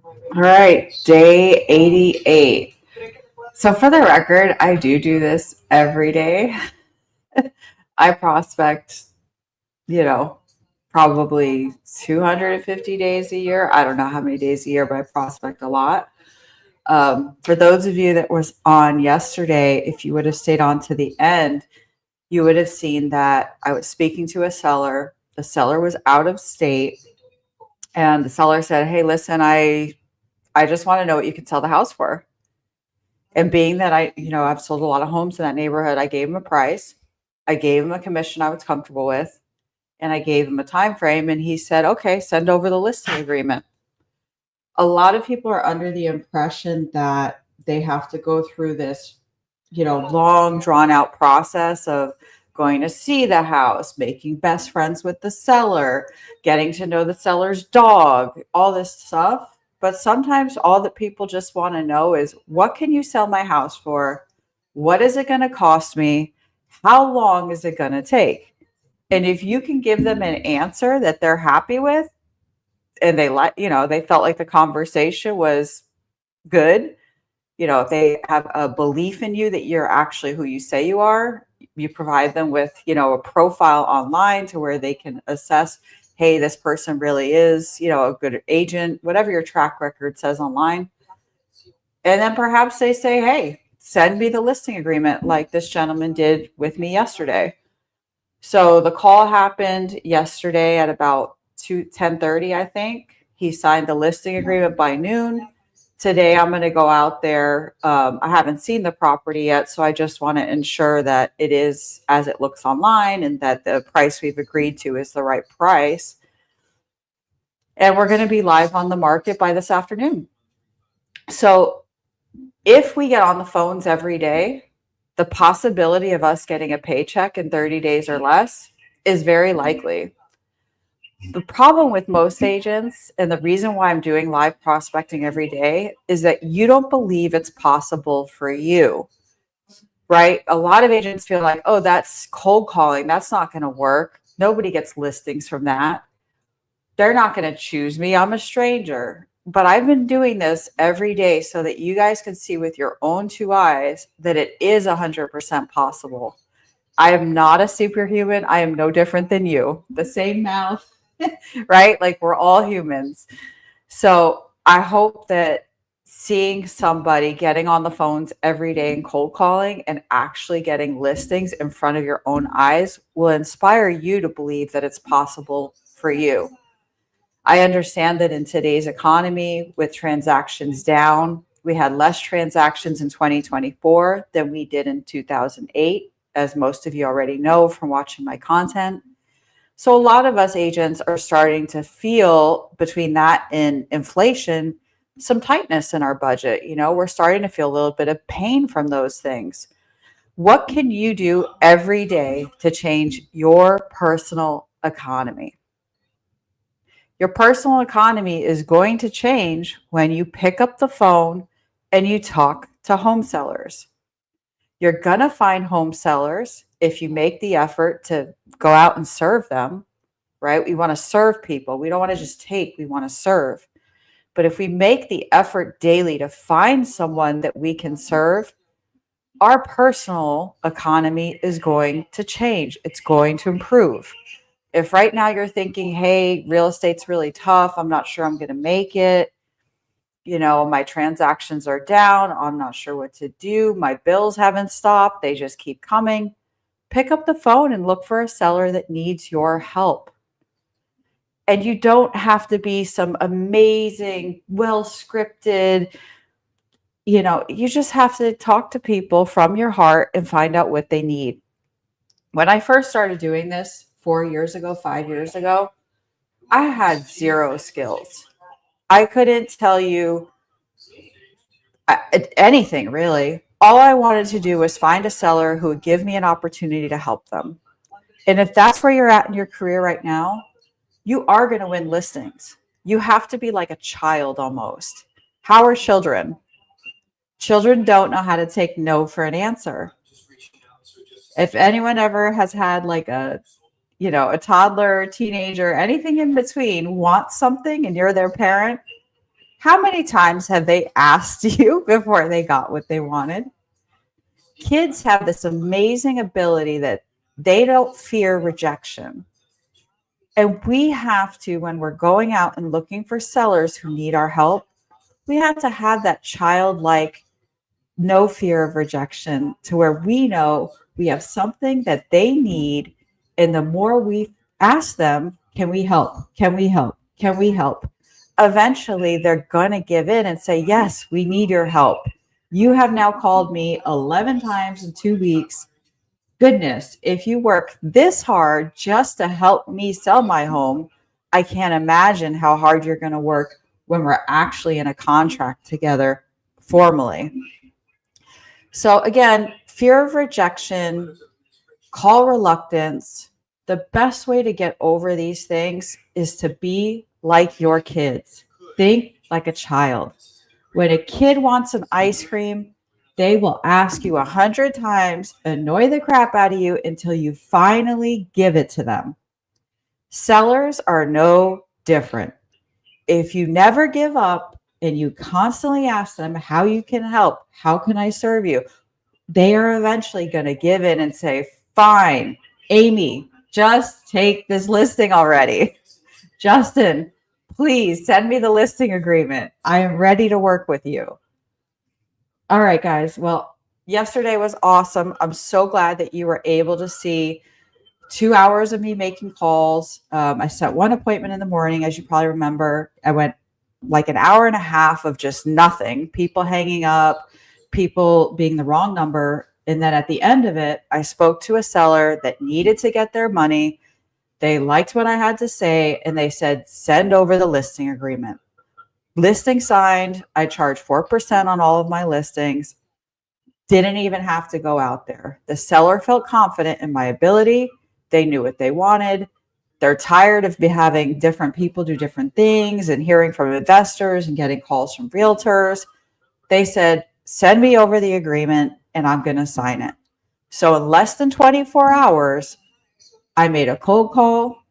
All right, day 88. So, for the record, I do this every day. I prospect, you know, probably 250 days a year. I don't know how many days a year, but I prospect a lot. For those of you that was on yesterday, if you would have stayed on to the end, you would have seen that I was speaking to a seller. The seller was out of state, and the seller said, "Hey, listen, I just want to know what you can sell the house for." And being that I've sold a lot of homes in that neighborhood, I gave him a price. I gave him a commission I was comfortable with, and I gave him a time frame, and he said, "Okay, send over the listing agreement." A lot of people are under the impression that they have to go through this, long drawn out process of going to see the house, making best friends with the seller, getting to know the seller's dog, all this stuff. But sometimes all that people just want to know is, what can you sell my house for? What is it going to cost me? How long is it going to take? And if you can give them an answer that they're happy with, and they felt like the conversation was good, if they have a belief in you that you're actually who you say you are, you provide them with, a profile online to where they can assess, hey, this person really is, a good agent, whatever your track record says online. And then perhaps they say, hey, send me the listing agreement like this gentleman did with me yesterday. So the call happened yesterday at about 10:30, I think. He signed the listing agreement by noon. Today, I'm going to go out there. I haven't seen the property yet, so I just want to ensure that it is as it looks online and that the price we've agreed to is the right price. And we're going to be live on the market by this afternoon. So if we get on the phones every day, the possibility of us getting a paycheck in 30 days or less is very likely. The problem with most agents, and the reason why I'm doing live prospecting every day, is that you don't believe it's possible for you, right? A lot of agents feel like, oh, that's cold calling. That's not going to work. Nobody gets listings from that. They're not going to choose me. I'm a stranger. But I've been doing this every day so that you guys can see with your own two eyes that it is 100% possible. I am not a superhuman. I am no different than you. The same mouth, right? Like, we're all humans. So I hope that seeing somebody getting on the phones every day and cold calling and actually getting listings in front of your own eyes will inspire you to believe that it's possible for you. I understand that in today's economy, with transactions down, we had less transactions in 2024 than we did in 2008, as most of you already know from watching my content. So a lot of us agents are starting to feel, between that and inflation, some tightness in our budget. We're starting to feel a little bit of pain from those things. What can you do every day to change your personal economy? Your personal economy is going to change when you pick up the phone and you talk to home sellers. You're going to find home sellers if you make the effort to go out and serve them, right? We want to serve people. We don't want to just take, we want to serve. But if we make the effort daily to find someone that we can serve, our personal economy is going to change. It's going to improve. If right now you're thinking, hey, real estate's really tough, I'm not sure I'm going to make it, my transactions are down, I'm not sure what to do, my bills haven't stopped, they just keep coming, pick up the phone and look for a seller that needs your help. And you don't have to be some amazing, well scripted, you just have to talk to people from your heart and find out what they need. When I first started doing this 4 years ago, 5 years ago, I had zero skills. I couldn't tell you anything really. All I wanted to do was find a seller who would give me an opportunity to help them. And if that's where you're at in your career right now, you are going to win listings. You have to be like a child almost. How are children? Children don't know how to take no for an answer. If anyone ever has had like a toddler, teenager, anything in between wants something and you're their parent, How many times have they asked you before they got what they wanted? Kids have this amazing ability that they don't fear rejection. And we have to, when we're going out and looking for sellers who need our help, we have to have that childlike, no fear of rejection to where we know we have something that they need. And the more we ask them, can we help? Can we help? Can we help? Eventually, they're going to give in and say, yes, we need your help. You have now called me 11 times in 2 weeks. Goodness, if you work this hard just to help me sell my home, I can't imagine how hard you're going to work when we're actually in a contract together formally. So again, fear of rejection, call reluctance. The best way to get over these things is to be like your kids. Think like a child. When a kid wants some ice cream, they will ask you 100 times, annoy the crap out of you until you finally give it to them. Sellers are no different. If you never give up and you constantly ask them how you can help, how can I serve you, they are eventually going to give in and say, fine, Amy, just take this listing already. Justin, please send me the listing agreement. I am ready to work with you. All right, guys. Well, yesterday was awesome. I'm so glad that you were able to see 2 hours of me making calls. I set one appointment in the morning, as you probably remember. I went like an hour and a half of just nothing, people hanging up, people being the wrong number. And then at the end of it, I spoke to a seller that needed to get their money. They liked what I had to say, and they said, send over the listing agreement. Listing signed. I charge 4% on all of my listings. Didn't even have to go out there. The seller felt confident in my ability. They knew what they wanted. They're tired of having different people do different things and hearing from investors and getting calls from realtors. They said, send me over the agreement and I'm going to sign it. So in less than 24 hours, I made a cold call,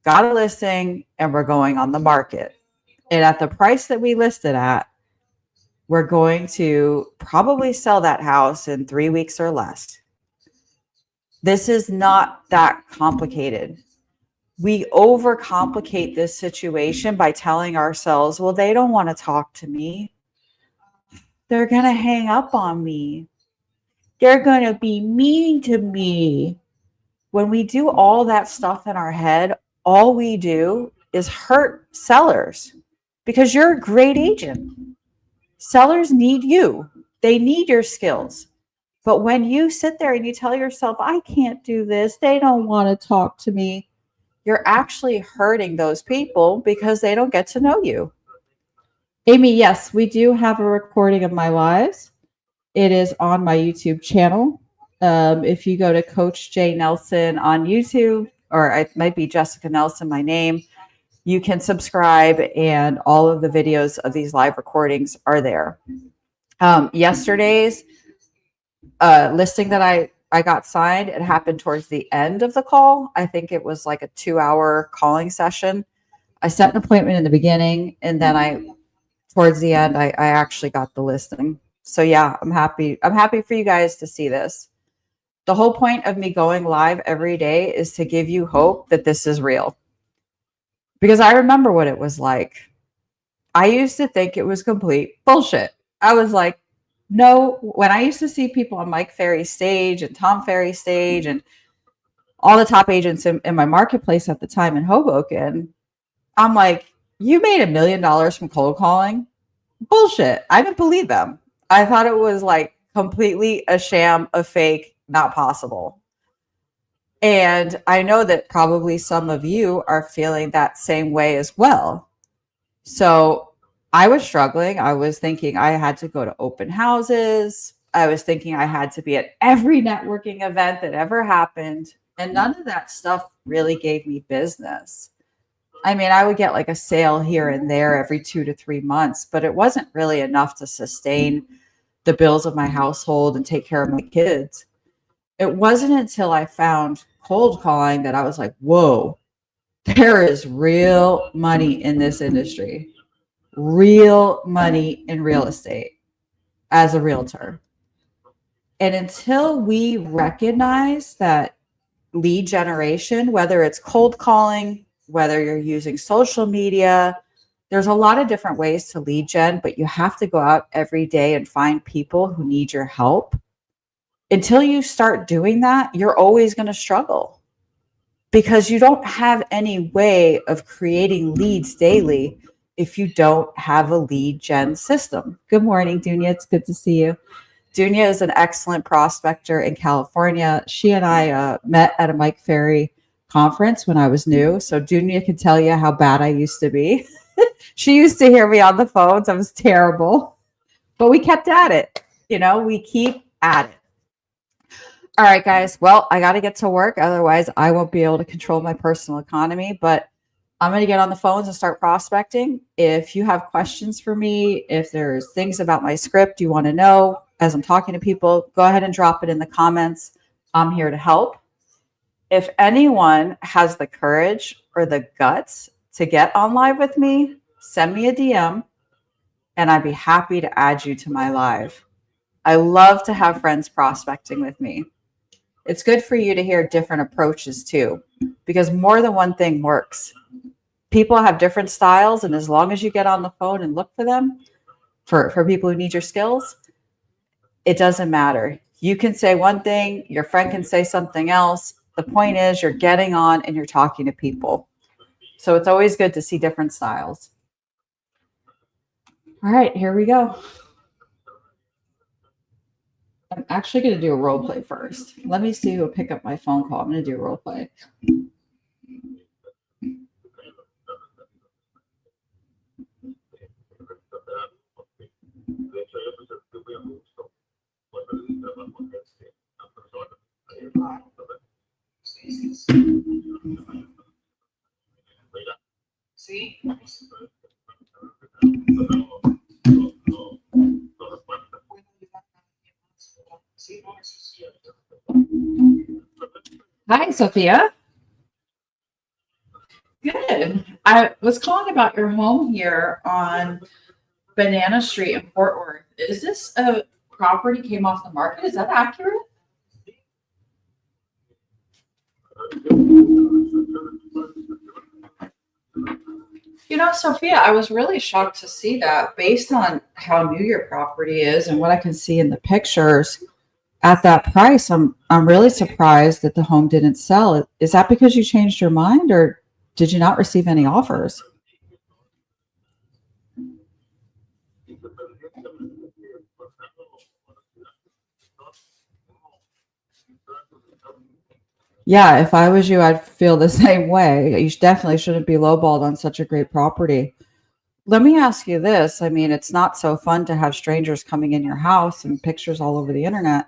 got a listing, and we're going on the market. And at the price that we listed at, we're going to probably sell that house in 3 weeks or less. This is not that complicated. We overcomplicate this situation by telling ourselves, well, they don't want to talk to me. They're going to hang up on me. They're going to be mean to me. When we do all that stuff in our head, all we do is hurt sellers because you're a great agent. Sellers need you. They need your skills. But when you sit there and you tell yourself, I can't do this, they don't want to talk to me, you're actually hurting those people because they don't get to know you. Amy, yes, we do have a recording of my lives. It is on my YouTube channel. If you go to Coach Jay Nelson on YouTube, or it might be Jessica Nelson, my name, you can subscribe and all of the videos of these live recordings are there. Yesterday's listing that I got signed, it happened towards the end of the call. I think it was like a 2-hour calling session. I set an appointment in the beginning, and then towards the end, I actually got the listing. So yeah, I'm happy. I'm happy for you guys to see this. The whole point of me going live every day is to give you hope that this is real. Because I remember what it was like. I used to think it was complete bullshit. I was like, no, when I used to see people on Mike Ferry's stage and Tom Ferry's stage and all the top agents in my marketplace at the time in Hoboken, I'm like, you made $1 million from cold calling? Bullshit. I didn't believe them. I thought it was like completely a sham, a fake, not possible. And I know that probably some of you are feeling that same way as well. So I was struggling. I was thinking I had to go to open houses. I was thinking I had to be at every networking event that ever happened. And none of that stuff really gave me business. I mean, I would get like a sale here and there every 2 to 3 months, but it wasn't really enough to sustain the bills of my household and take care of my kids. It wasn't until I found cold calling that I was like, whoa, there is real money in this industry. real money in real estate as a realtor. And until we recognize that lead generation, whether it's cold calling, whether you're using social media, there's a lot of different ways to lead gen, but you have to go out every day and find people who need your help. Until you start doing that, you're always going to struggle because you don't have any way of creating leads daily if you don't have a lead gen system. Good morning, Dunya. It's good to see you. Dunya is an excellent prospector in California. She and I met at a Mike Ferry conference when I was new. So Dunya can tell you how bad I used to be. She used to hear me on the phones. I was terrible, but we kept at it. We keep at it. All right, guys. Well, I got to get to work. Otherwise, I won't be able to control my personal economy. But I'm going to get on the phones and start prospecting. If you have questions for me, if there's things about my script you want to know as I'm talking to people, go ahead and drop it in the comments. I'm here to help. If anyone has the courage or the guts to get on live with me, send me a DM and I'd be happy to add you to my live. I love to have friends prospecting with me. It's good for you to hear different approaches too, because more than one thing works. People have different styles, and as long as you get on the phone and look for them, for people who need your skills, it doesn't matter. You can say one thing, your friend can say something else. The point is you're getting on and you're talking to people. So it's always good to see different styles. All right, here we go. I'm actually going to do a role play first. Let me see who will pick up my phone call. I'm going to do a role play. Hi, Sophia. Good. I was calling about your home here on Banana Street in Fort Worth. Is this a property came off the market? Is that accurate? Sophia, I was really shocked to see that based on how new your property is and what I can see in the pictures at that price. I'm really surprised that the home didn't sell. Is that because you changed your mind or did you not receive any offers? Yeah, if I was you, I'd feel the same way. You definitely shouldn't be lowballed on such a great property. Let me ask you this. I mean, it's not so fun to have strangers coming in your house and pictures all over the internet.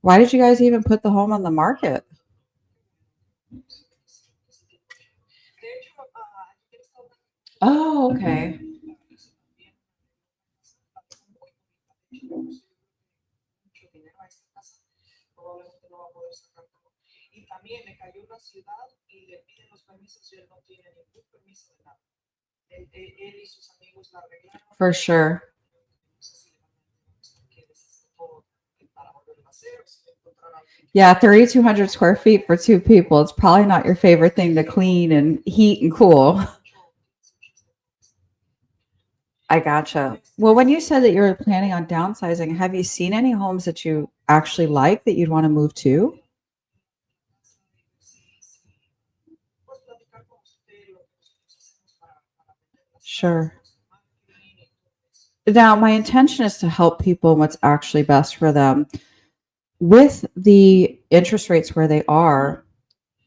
Why did you guys even put the home on the market? Oh, okay. For sure. Yeah, 3,200 square feet for two people. It's probably not your favorite thing to clean and heat and cool. I gotcha. Well, when you said that you were planning on downsizing, have you seen any homes that you actually like that you'd want to move to? Sure. Now, my intention is to help people in what's actually best for them. With the interest rates where they are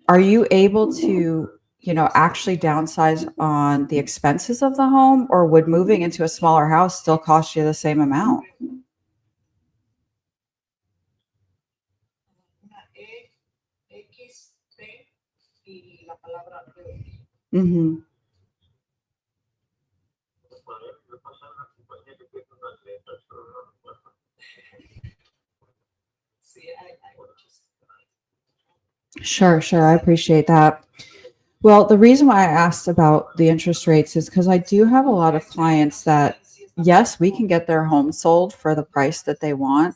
you able to, actually downsize on the expenses of the home, or would moving into a smaller house still cost you the same amount? Hmm. Sure, sure. I appreciate that. Well, the reason why I asked about the interest rates is because I do have a lot of clients that, yes, we can get their home sold for the price that they want.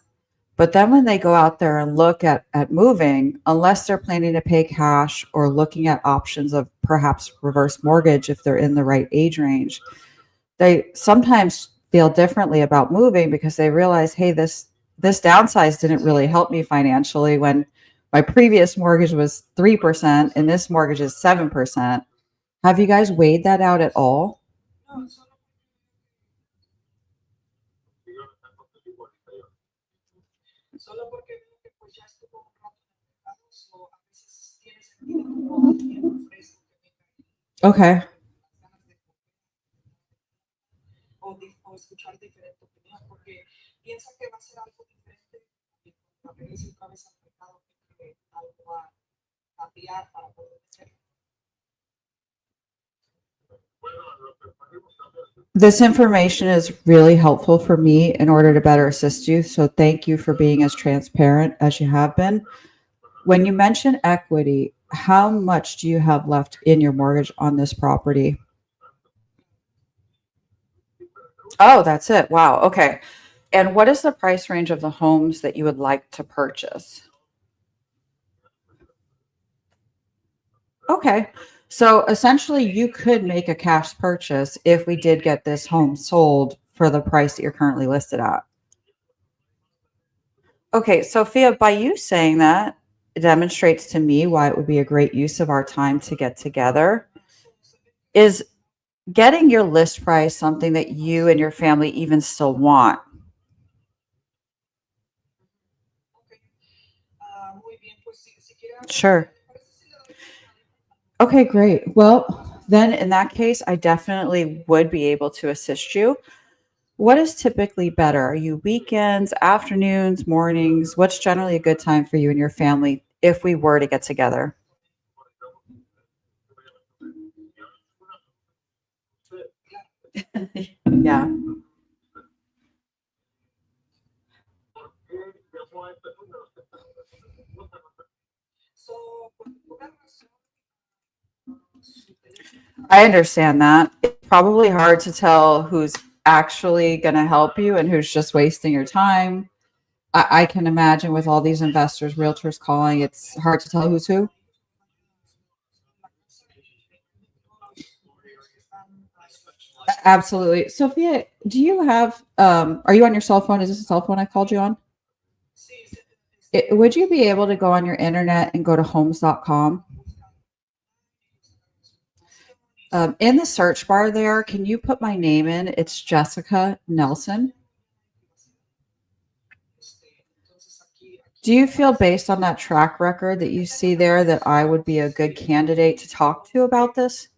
But then when they go out there and look at moving, unless they're planning to pay cash or looking at options of perhaps reverse mortgage if they're in the right age range, they sometimes feel differently about moving because they realize, hey, this downsize didn't really help me financially when my previous mortgage was 3% and this mortgage is 7%. Have you guys weighed that out at all? Okay. This information is really helpful for me in order to better assist you. So thank you for being as transparent as you have been. When you mention equity, how much do you have left in your mortgage on this property? Oh, that's it. Wow. Okay. And what is the price range of the homes that you would like to purchase? Okay. So essentially, you could make a cash purchase if we did get this home sold for the price that you're currently listed at. Okay. Sophia, by you saying that, it demonstrates to me why it would be a great use of our time to get together. Is getting your list price something that you and your family even still want? Sure. Okay, great. Well, then in that case, I definitely would be able to assist you. What is typically better? Are you weekends, afternoons, mornings? What's generally a good time for you and your family if we were to get together? Yeah. I understand that. It's probably hard to tell who's actually going to help you and who's just wasting your time. I can imagine with all these investors, realtors calling, it's hard to tell who's who. Absolutely. Sophia, do you have, are you on your cell phone? Is this a cell phone I called you on? Would you be able to go on your internet and go to homes.com? In the search bar there, can you put my name in? It's Jessica Nelson. Do you feel based on that track record that you see there that I would be a good candidate to talk to about this?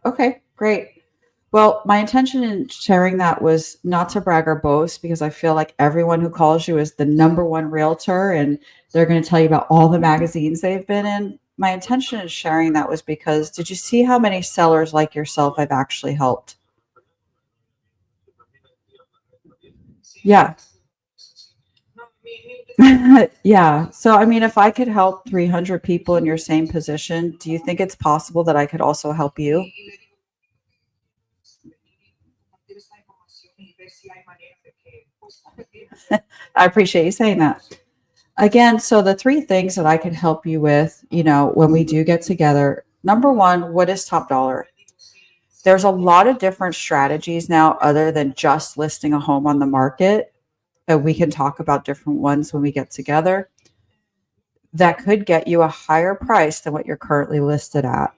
Okay, great. Well, my intention in sharing that was not to brag or boast because I feel like everyone who calls you is the number one realtor and they're going to tell you about all the magazines they've been in. My intention in sharing that was because did you see how many sellers like yourself I've actually helped? Yeah. Yeah. So, I mean, if I could help 300 people in your same position, do you think it's possible that I could also help you? I appreciate you saying that. Again, so the three things that I can help you with, when we do get together, number one, what is top dollar? There's a lot of different strategies now other than just listing a home on the market. We can talk about different ones when we get together that could get you a higher price than what you're currently listed at.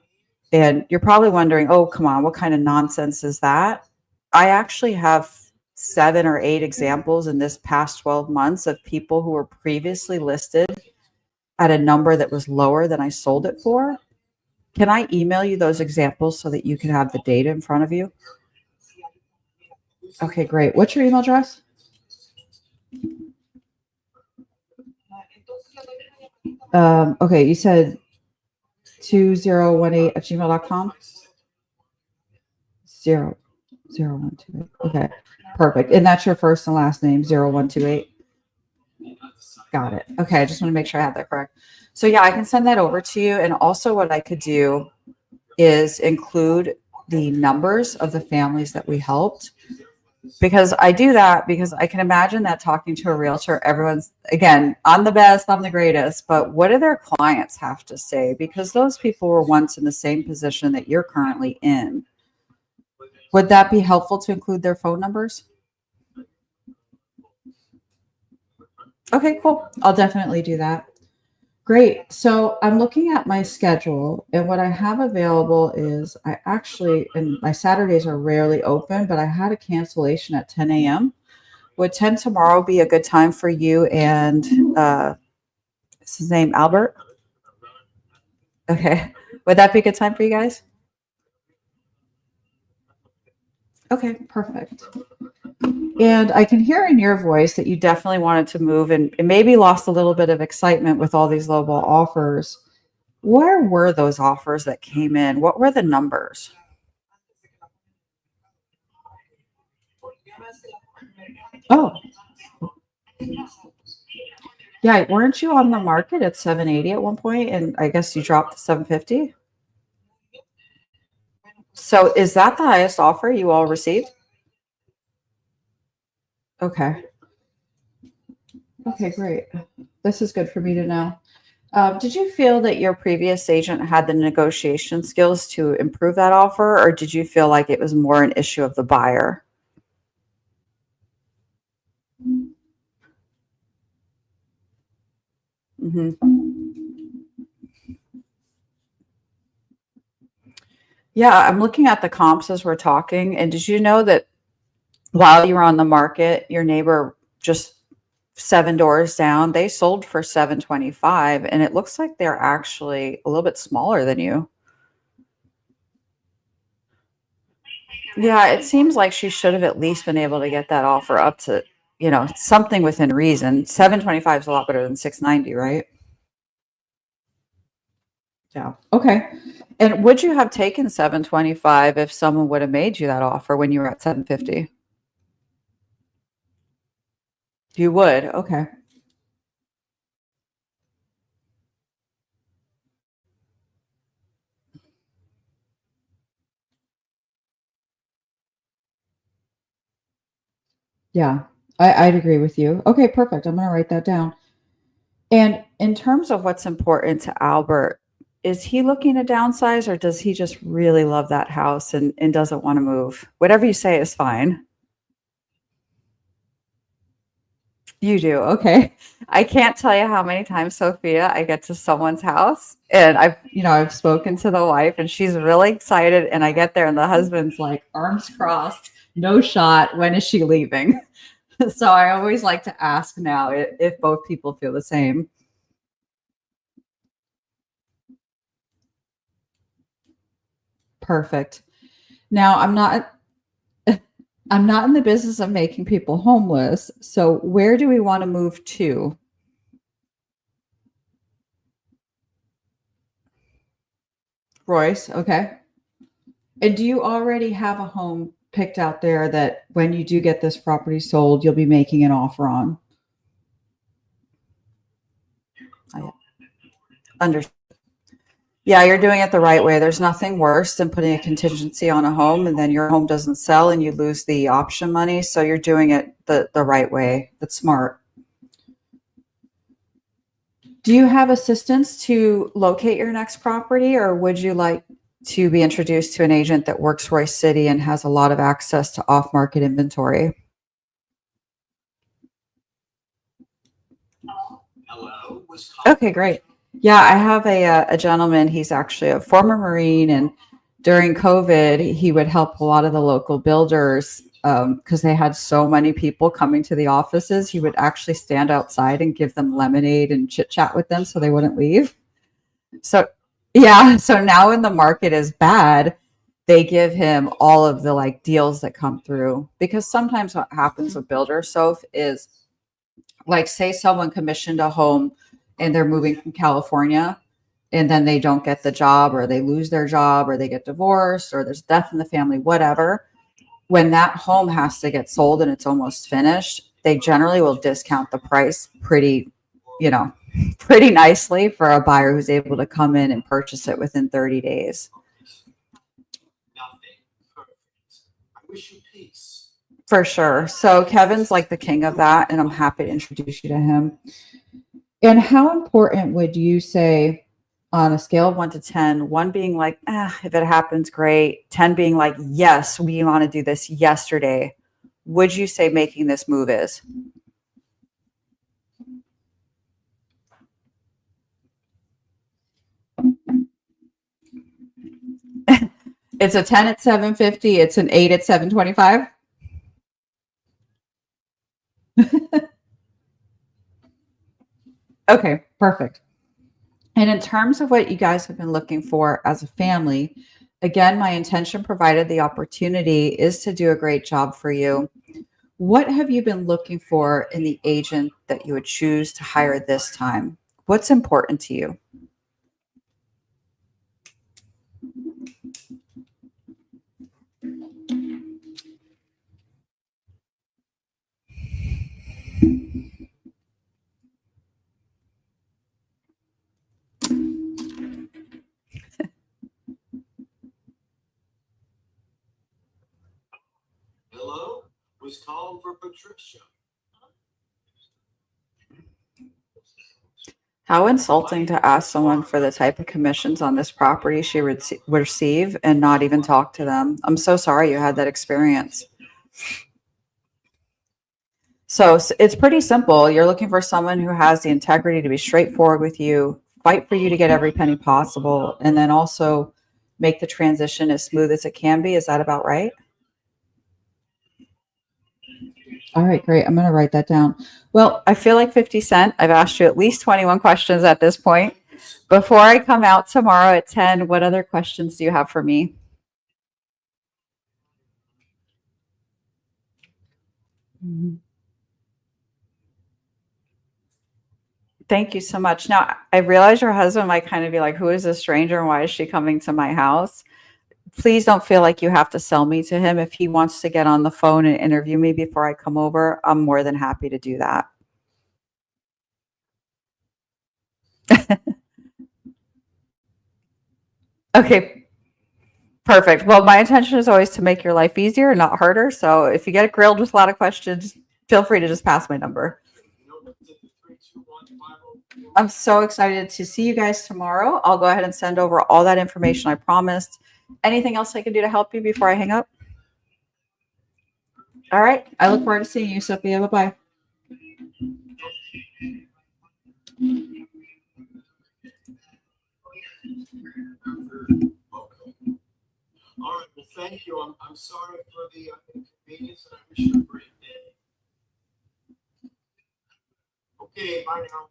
And you're probably wondering, oh, come on, what kind of nonsense is that? I actually have 7 or 8 examples in this past 12 months of people who were previously listed at a number that was lower than I sold it for. Can I email you those examples so that you can have the data in front of you? Okay, great. What's your email address? Okay, you said 2018 at gmail.com? 00128. Okay, perfect. And that's your first and last name, 0128. Got it. Okay, I just want to make sure I have that correct. So yeah, I can send that over to you. And also what I could do is include the numbers of the families that we helped, because I do that because I can imagine that talking to a realtor, everyone's, again, I'm the best, I'm the greatest, but what do their clients have to say? Because those people were once in the same position that you're currently in. Would that be helpful to include their phone numbers? Okay, cool. I'll definitely do that. Great. So I'm looking at my schedule, and what I have available is I actually, and my Saturdays are rarely open, but I had a cancellation at 10 a.m. Would 10 tomorrow be a good time for you and what's his name, Albert? Okay. Would that be a good time for you guys? Okay, perfect. And I can hear in your voice that you definitely wanted to move and maybe lost a little bit of excitement with all these lowball offers. Where were those offers that came in? What were the numbers? Oh, yeah. Weren't you on the market at 780 at one point, and I guess you dropped to 750? So is that the highest offer you all received? Okay. Okay, great. This is good for me to know. Did you feel that your previous agent had the negotiation skills to improve that offer, or did you feel like it was more an issue of the buyer? Hmm. Yeah, I'm looking at the comps as we're talking. And did you know that while you were on the market, your neighbor just seven doors down, they sold for 725, and it looks like they're actually a little bit smaller than you. Yeah, it seems like she should have at least been able to get that offer up to, something within reason. 725 is a lot better than 690, right? Yeah. Okay. And would you have taken 725 if someone would have made you that offer when you were at 750? You would. Okay. Yeah. I'd agree with you. Okay, perfect. I'm going to write that down. And in terms of what's important to Albert, is he looking to downsize, or does he just really love that house and doesn't want to move? Whatever you say is fine. You do. Okay. I can't tell you how many times, Sophia, I get to someone's house and I've spoken to the wife and she's really excited. And I get there and the husband's like, arms crossed, no shot. When is she leaving? So I always like to ask now if both people feel the same. Perfect. Now I'm not in the business of making people homeless. So where do we want to move to? Royce. Okay. And do you already have a home picked out there that when you do get this property sold, you'll be making an offer on? I under Yeah, you're doing it the right way. There's nothing worse than putting a contingency on a home and then your home doesn't sell and you lose the option money. So you're doing it the right way. That's smart. Do you have assistance to locate your next property, or would you like to be introduced to an agent that works Royce City and has a lot of access to off-market inventory? Okay, great. Yeah, I have a gentleman. He's actually a former Marine, and during COVID, he would help a lot of the local builders because they had so many people coming to the offices. He would actually stand outside and give them lemonade and chit chat with them so they wouldn't leave. So, yeah, so now when the market is bad, they give him all of the like deals that come through, because sometimes what happens with builders, so is like say someone commissioned a home and they're moving from California and then they don't get the job, or they lose their job, or they get divorced, or there's death in the family, whatever. When that home has to get sold and it's almost finished, they generally will discount the price pretty, you know, pretty nicely for a buyer who's able to come in and purchase it within 30 days. For sure. So Kevin's like the king of that, and I'm happy to introduce you to him. And how important would you say on a scale of 1 to 10, 1 being like, if it happens, great, 10 being like, yes, we want to do this yesterday, would you say making this move is? It's a 10 at 750. It's an 8 at 725. Okay, perfect. And in terms of what you guys have been looking for as a family, again, my intention, provided the opportunity, is to do a great job for you. What have you been looking for in the agent that you would choose to hire this time? What's important to you? Hello? Was calling for Patricia. How insulting to ask someone for the type of commissions on this property she would receive and not even talk to them. I'm so sorry you had that experience. So it's pretty simple. You're looking for someone who has the integrity to be straightforward with you, fight for you to get every penny possible, and then also make the transition as smooth as it can be. Is that about right? All right, great. I'm going to write that down. Well, I feel like 50 Cent. I've asked you at least 21 questions at this point. Before I come out tomorrow at 10, what other questions do you have for me? Thank you so much. Now, I realize your husband might kind of be like, who is this stranger and why is she coming to my house? Please don't feel like you have to sell me to him. If he wants to get on the phone and interview me before I come over, I'm more than happy to do that. Okay, perfect. Well, my intention is always to make your life easier, not harder. So if you get grilled with a lot of questions, feel free to just pass my number. I'm so excited to see you guys tomorrow. I'll go ahead and send over all that information I promised. Anything else I can do to help you before I hang up? All right. I look forward to seeing you, Sophia. Bye-bye. Okay. All right. Well, thank you. I'm sorry for the inconvenience, and I wish you a great day. Okay. Bye now.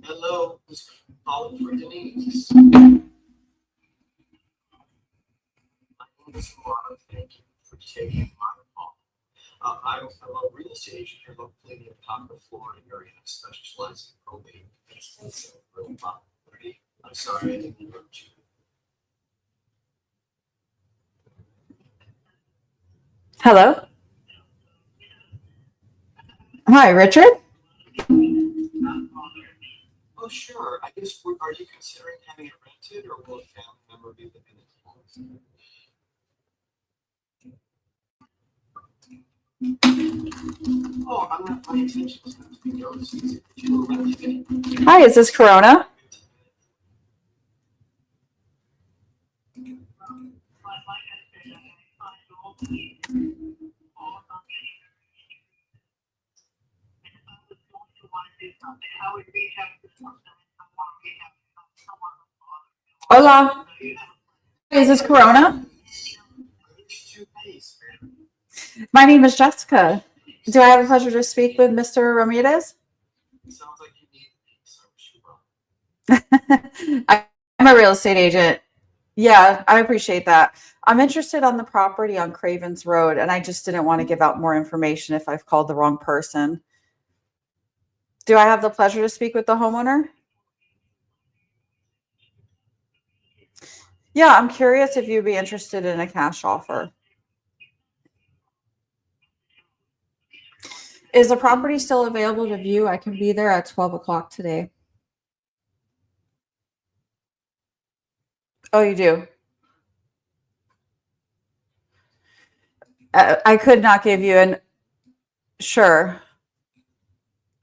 Hello. Who's calling for Denise? My name is Laura. Thank you for taking my call. I'm a real estate agent here locally in the Tampa, Florida area. I specialize in probate and real property. I'm sorry I didn't interrupt you. Hello. Hi, Richard. Oh, sure. I guess, are you considering having it rented, or will a family member be living in the home? Oh, I'm not. My intention is not to be nosy. If you were renting it. Hi, is this Corona? Hola. Is this Corona? My name is Jessica. Do I have the pleasure to speak with Mr. Ramirez? Sounds like you need I'm a real estate agent. Yeah, I appreciate that. I'm interested on the property on Cravens Road, and I just didn't want to give out more information if I've called the wrong person. Do I have the pleasure to speak with the homeowner? Yeah, I'm curious if you'd be interested in a cash offer. Is the property still available to view? I can be there at 12 o'clock today. Oh, you do? I could not give you an sure.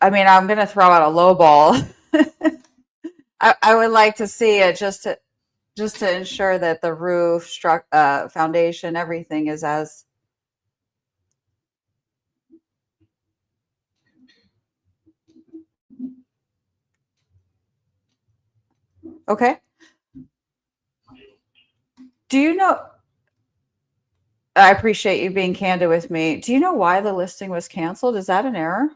I mean, I'm going to throw out a low ball. I would like to see it just to ensure that the roof, foundation, everything is as okay. Do you know? I appreciate you being candid with me. Do you know why the listing was canceled? Is that an error?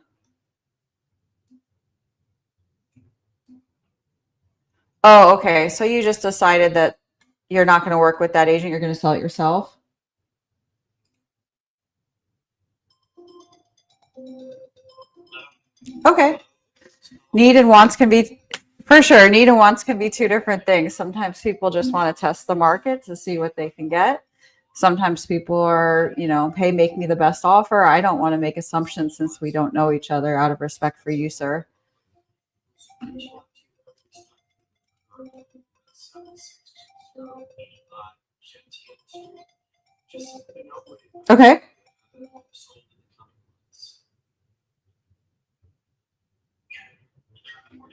Oh, okay. So you just decided that you're not going to work with that agent. You're going to sell it yourself. Okay. Need and wants can be, for sure, need and wants can be two different things. Sometimes people just want to test the market to see what they can get. Sometimes people are, hey, make me the best offer. I don't want to make assumptions since we don't know each other out of respect for you, sir. Okay.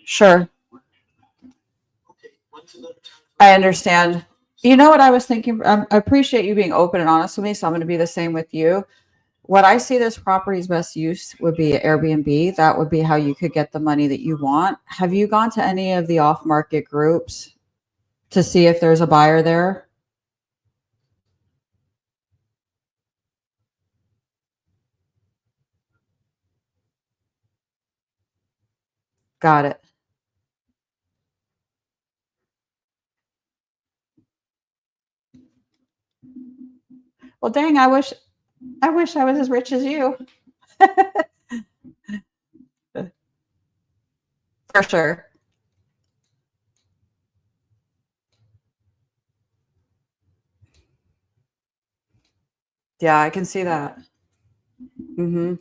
Sure. I understand. You know what I was thinking? I appreciate you being open and honest with me, so I'm going to be the same with you. What I see this property's best use would be Airbnb. That would be how you could get the money that you want. Have you gone to any of the off-market groups to see if there's a buyer there? Got it. Well, dang, I wish I was as rich as you. For sure. Yeah, I can see that. Hmm.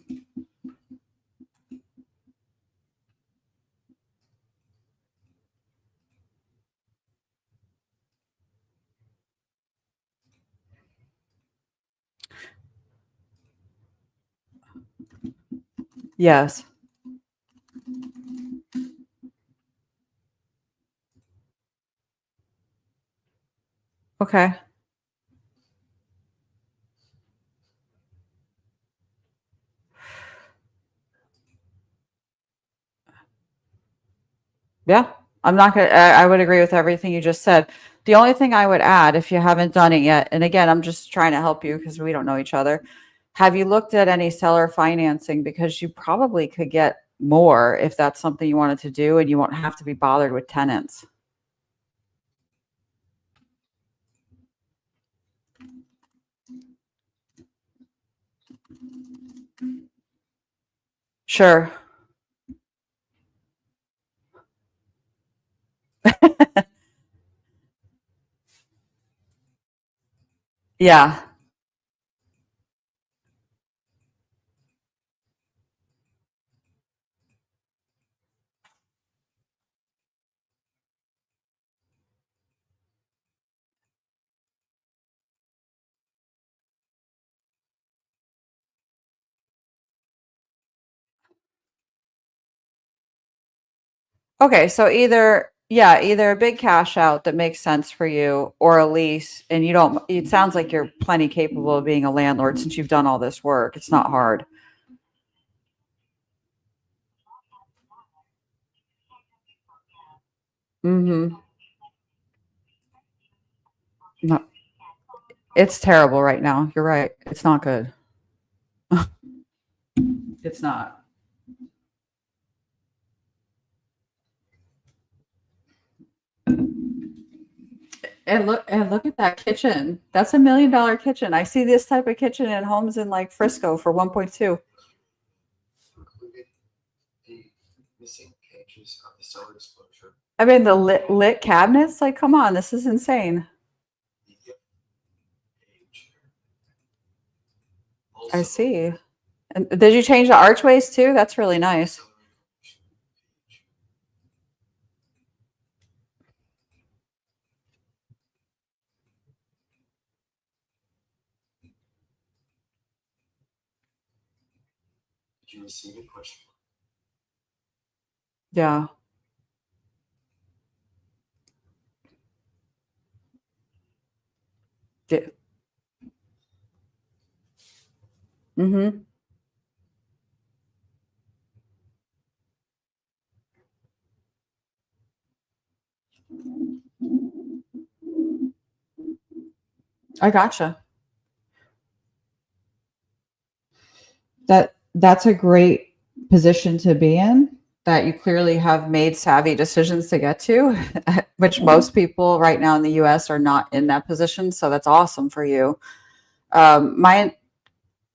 Yes. Okay. Yeah. I'm not going to, I would agree with everything you just said. The only thing I would add, if you haven't done it yet, and again, I'm just trying to help you because we don't know each other. Have you looked at any seller financing? Because you probably could get more if that's something you wanted to do and you won't have to be bothered with tenants. Sure. Yeah. Okay, so either a big cash out that makes sense for you or a lease and you don't it sounds like you're plenty capable of being a landlord since you've done all this work. It's not hard. Mhm. No, it's terrible right now. You're right. It's not good. It's not. And look at that kitchen. That's $1 million kitchen. I see this type of kitchen in homes in like Frisco for 1.2. Included the missing pages of the seller disclosure, I mean, the lit cabinets. Like, come on, this is insane. the gift page. I Also, see. And did you change the archways too? That's really nice. seller information page. Did you receive a question? Yeah. Yeah. Mm-hmm. I gotcha. That's a great position to be in. That you clearly have made savvy decisions to get to, which most people right now in the U.S. are not in that position. So that's awesome for you.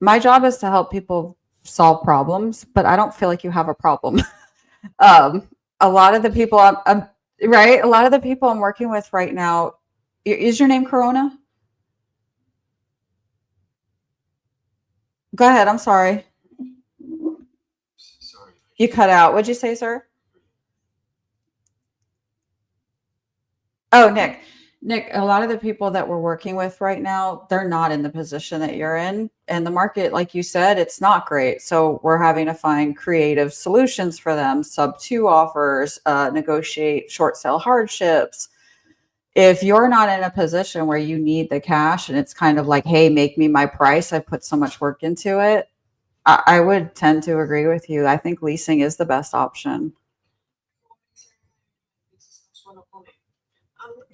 My job is to help people solve problems, but I don't feel like you have a problem. um, a lot of the people I'm right. A lot of the people I'm working with right now. Is your name Corona? Go ahead. I'm sorry. Sorry. You cut out. What'd you say, sir? Oh, Nick. Nick, a lot of the people that we're working with right now, they're not in the position that you're in. And the market, like you said, it's not great. So we're having to find creative solutions for them, sub two offers, negotiate short sale hardships. If you're not in a position where you need the cash and it's kind of like, hey, make me my price, I put so much work into it, I would tend to agree with you. I think leasing is the best option.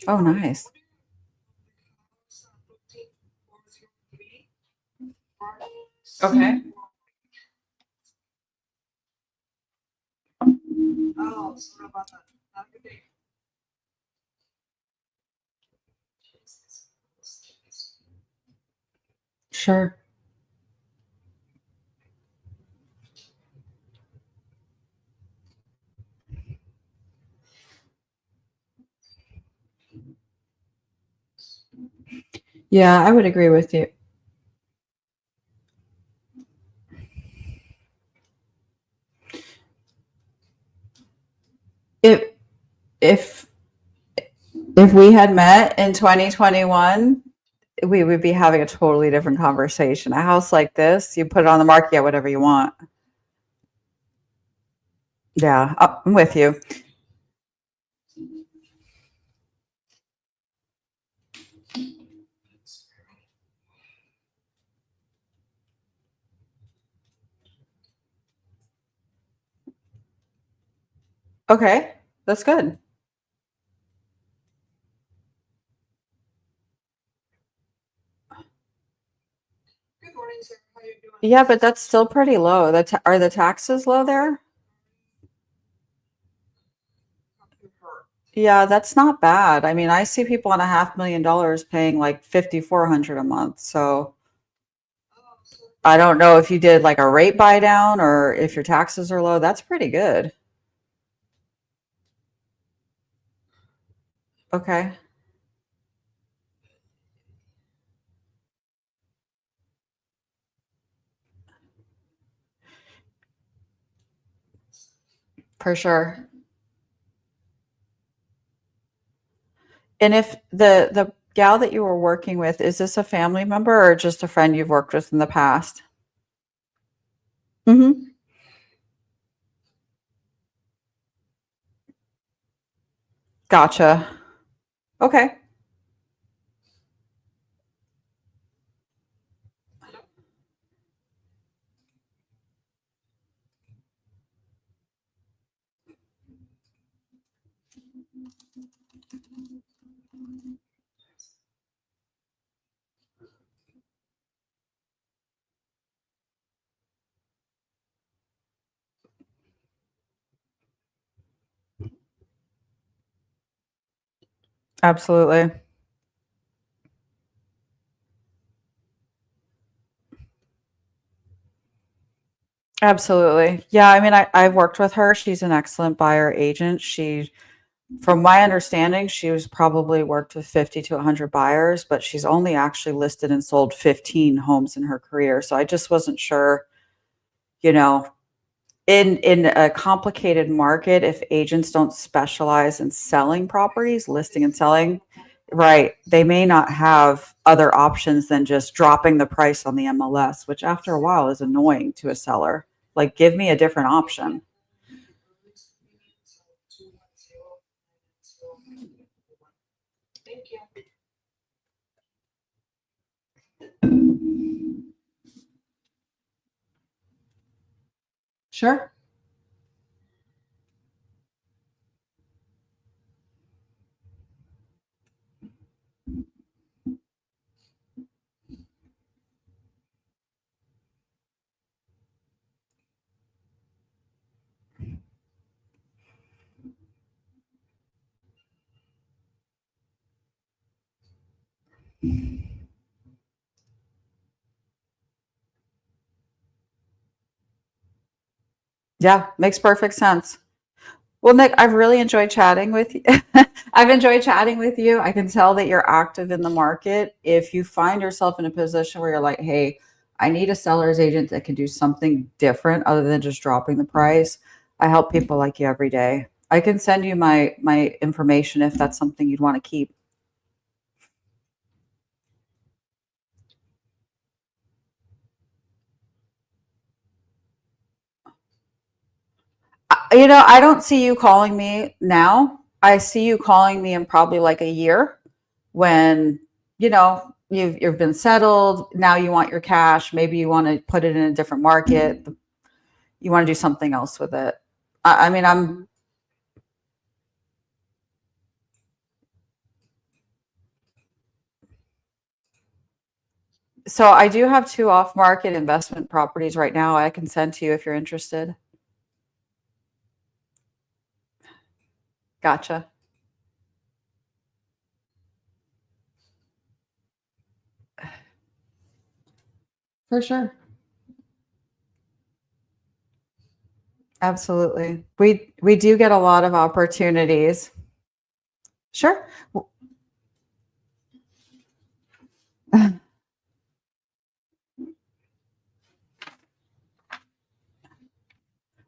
Oh, nice. Okay. Oh, sorry about that. Have a good day. Sure. Yeah, I would agree with you. If if if we had met in 2021, we would be having a totally different conversation. A house like this, you put it on the market, get whatever you want. Yeah, I'm with you. Okay, that's good. Good morning, sir. How you doing? Yeah, but that's still pretty low. Are the taxes low there? Yeah, that's not bad. I mean, I see people on $500,000 paying like 5,400 a month. So I don't know if you did like a rate buy down or if your taxes are low. That's pretty good. Okay, for sure. And if the gal that you were working with, is this a family member or just a friend you've worked with in the past? Hmm. Gotcha. Okay. Absolutely. Absolutely. Yeah, I mean, I've worked with her. She's an excellent buyer agent. From my understanding, she was probably worked with 50 to 100 buyers, but she's only actually listed and sold 15 homes in her career. So I just wasn't sure, you know, in a complicated market, if agents don't specialize in selling properties, listing and selling, right, they may not have other options than just dropping the price on the MLS, which after a while is annoying to a seller. Like, give me a different option. Thank you. Sure. Yeah, makes perfect sense. Well, Nick, I've really enjoyed chatting with you. I've enjoyed chatting with you. I can tell that you're active in the market. If you find yourself in a position where you're like, hey, I need a seller's agent that can do something different other than just dropping the price. I help people like you every day. I can send you my information if that's something you'd want to keep. I don't see you calling me now. I see you calling me in probably like a year when, you've been settled. Now you want your cash. Maybe you want to put it in a different market. You want to do something else with it. I mean, so I do have two off market investment properties right now I can send to you if you're interested. Gotcha. For sure. Absolutely. We do get a lot of opportunities. Sure.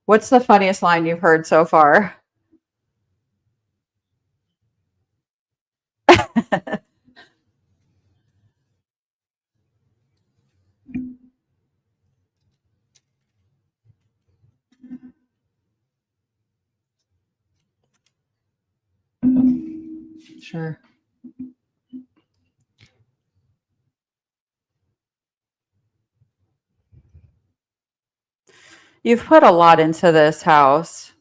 What's the funniest line you've heard so far? Sure. You've put a lot into this house.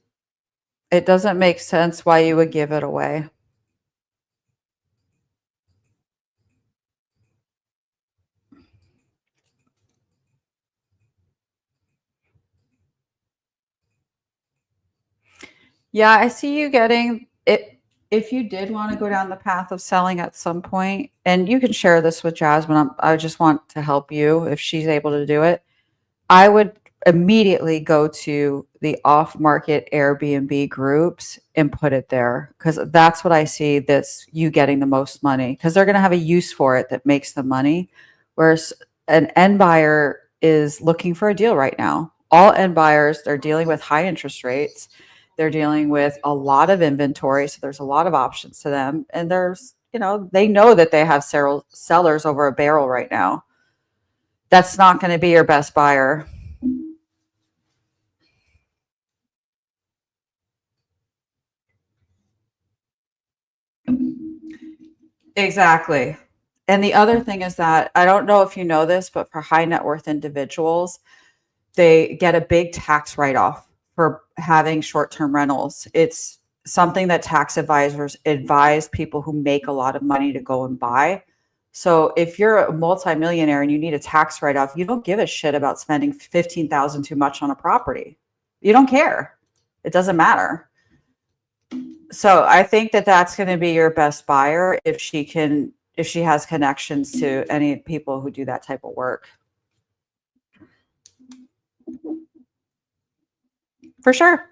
It doesn't make sense why you would give it away. Yeah, I see you getting it. If you did want to go down the path of selling at some point, and you can share this with Jasmine, I just want to help you if she's able to do it. I would immediately go to the off-market Airbnb groups and put it there because that's what I see this you getting the most money because they're going to have a use for it that makes them money. Whereas an end buyer is looking for a deal right now. All end buyers, they're dealing with high interest rates. They're dealing with a lot of inventory, so there's a lot of options to them. And they know that they have several sellers over a barrel right now. That's not going to be your best buyer. Exactly. And the other thing is that I don't know if you know this, but for high net worth individuals, they get a big tax write off for having short term rentals. It's something that tax advisors advise people who make a lot of money to go and buy. So if you're a multimillionaire and you need a tax write off, you don't give a shit about spending 15,000 too much on a property. You don't care. It doesn't matter. So I think that that's going to be your best buyer if she has connections to any people who do that type of work. For sure.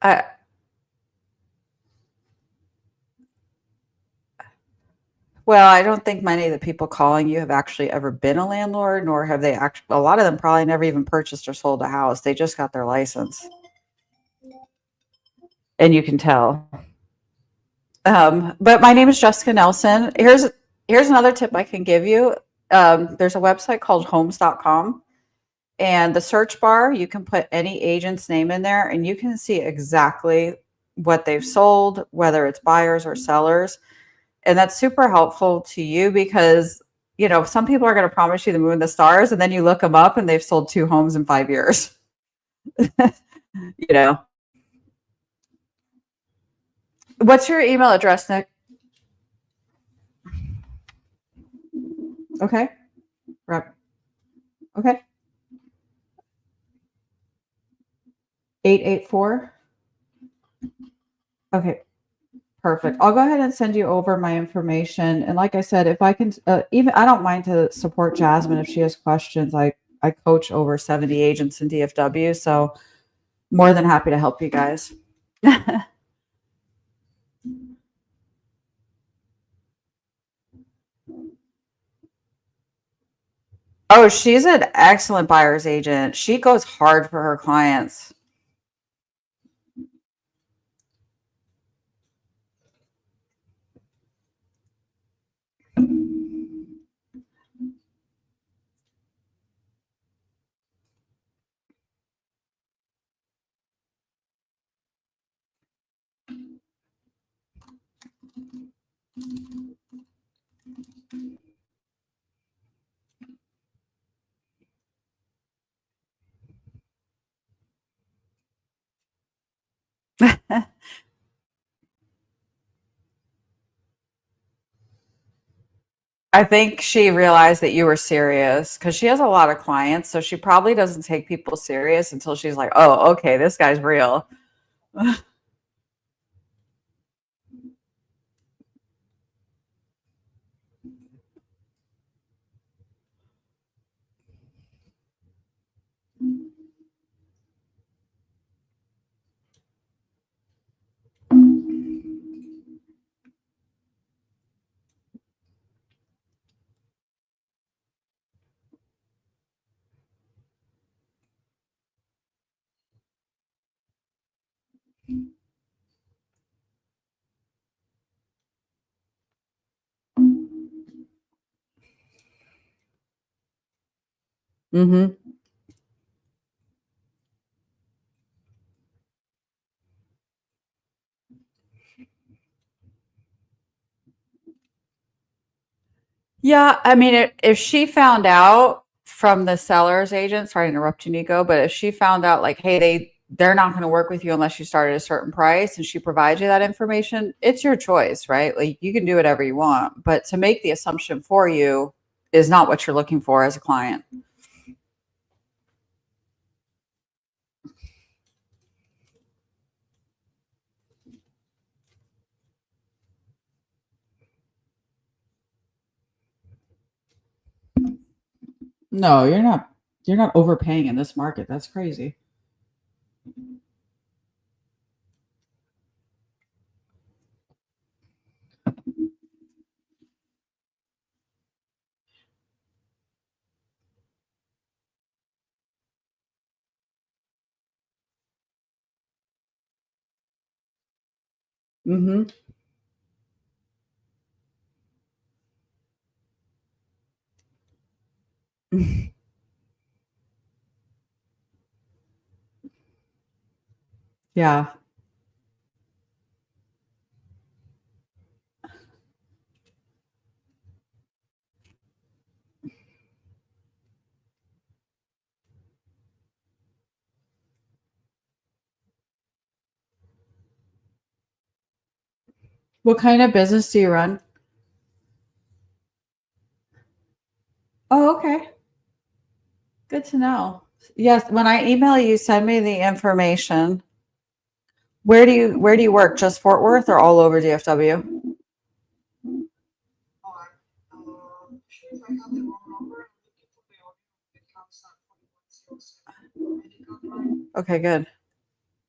I, well, I don't think many of the people calling you have actually ever been a landlord, nor have they actually, a lot of them probably never even purchased or sold a house. They just got their license. And you can tell. But my name is Jessica Nelson. Here's another tip I can give you. There's a website called homes.com, and the search bar, you can put any agent's name in there and you can see exactly what they've sold, whether it's buyers or sellers. And that's super helpful to you because, some people are going to promise you the moon and the stars, and then you look them up and they've sold 2 homes in 5 years. you know, what's your email address, Nick? Okay. Rep. Okay. 884. Okay. Perfect. I'll go ahead and send you over my information. And like I said, if I can, even I don't mind to support Jasmine if she has questions. I coach over 70 agents in DFW, so more than happy to help you guys. Oh, she's an excellent buyer's agent. She goes hard for her clients. I think she realized that you were serious because she has a lot of clients, so she probably doesn't take people serious until she's like, "Oh, okay, this guy's real." hmm Yeah, I mean, if she found out from the seller's agent, sorry to interrupt you, Nico, but if she found out like, hey, they're not going to work with you unless you start at a certain price, and she provides you that information, it's your choice, right? Like you can do whatever you want, but to make the assumption for you is not what you're looking for as a client. No, you're not. You're not overpaying in this market. That's crazy. hmm Yeah. What kind of business do you run? Oh, okay. Good to know. Yes, when I email you, send me the information. Where do you work? Just Fort Worth or all over DFW? Oh, sure if I have the wrong number. I'm looking for the audio. It comes at 4107 Medical Drive. Okay, good.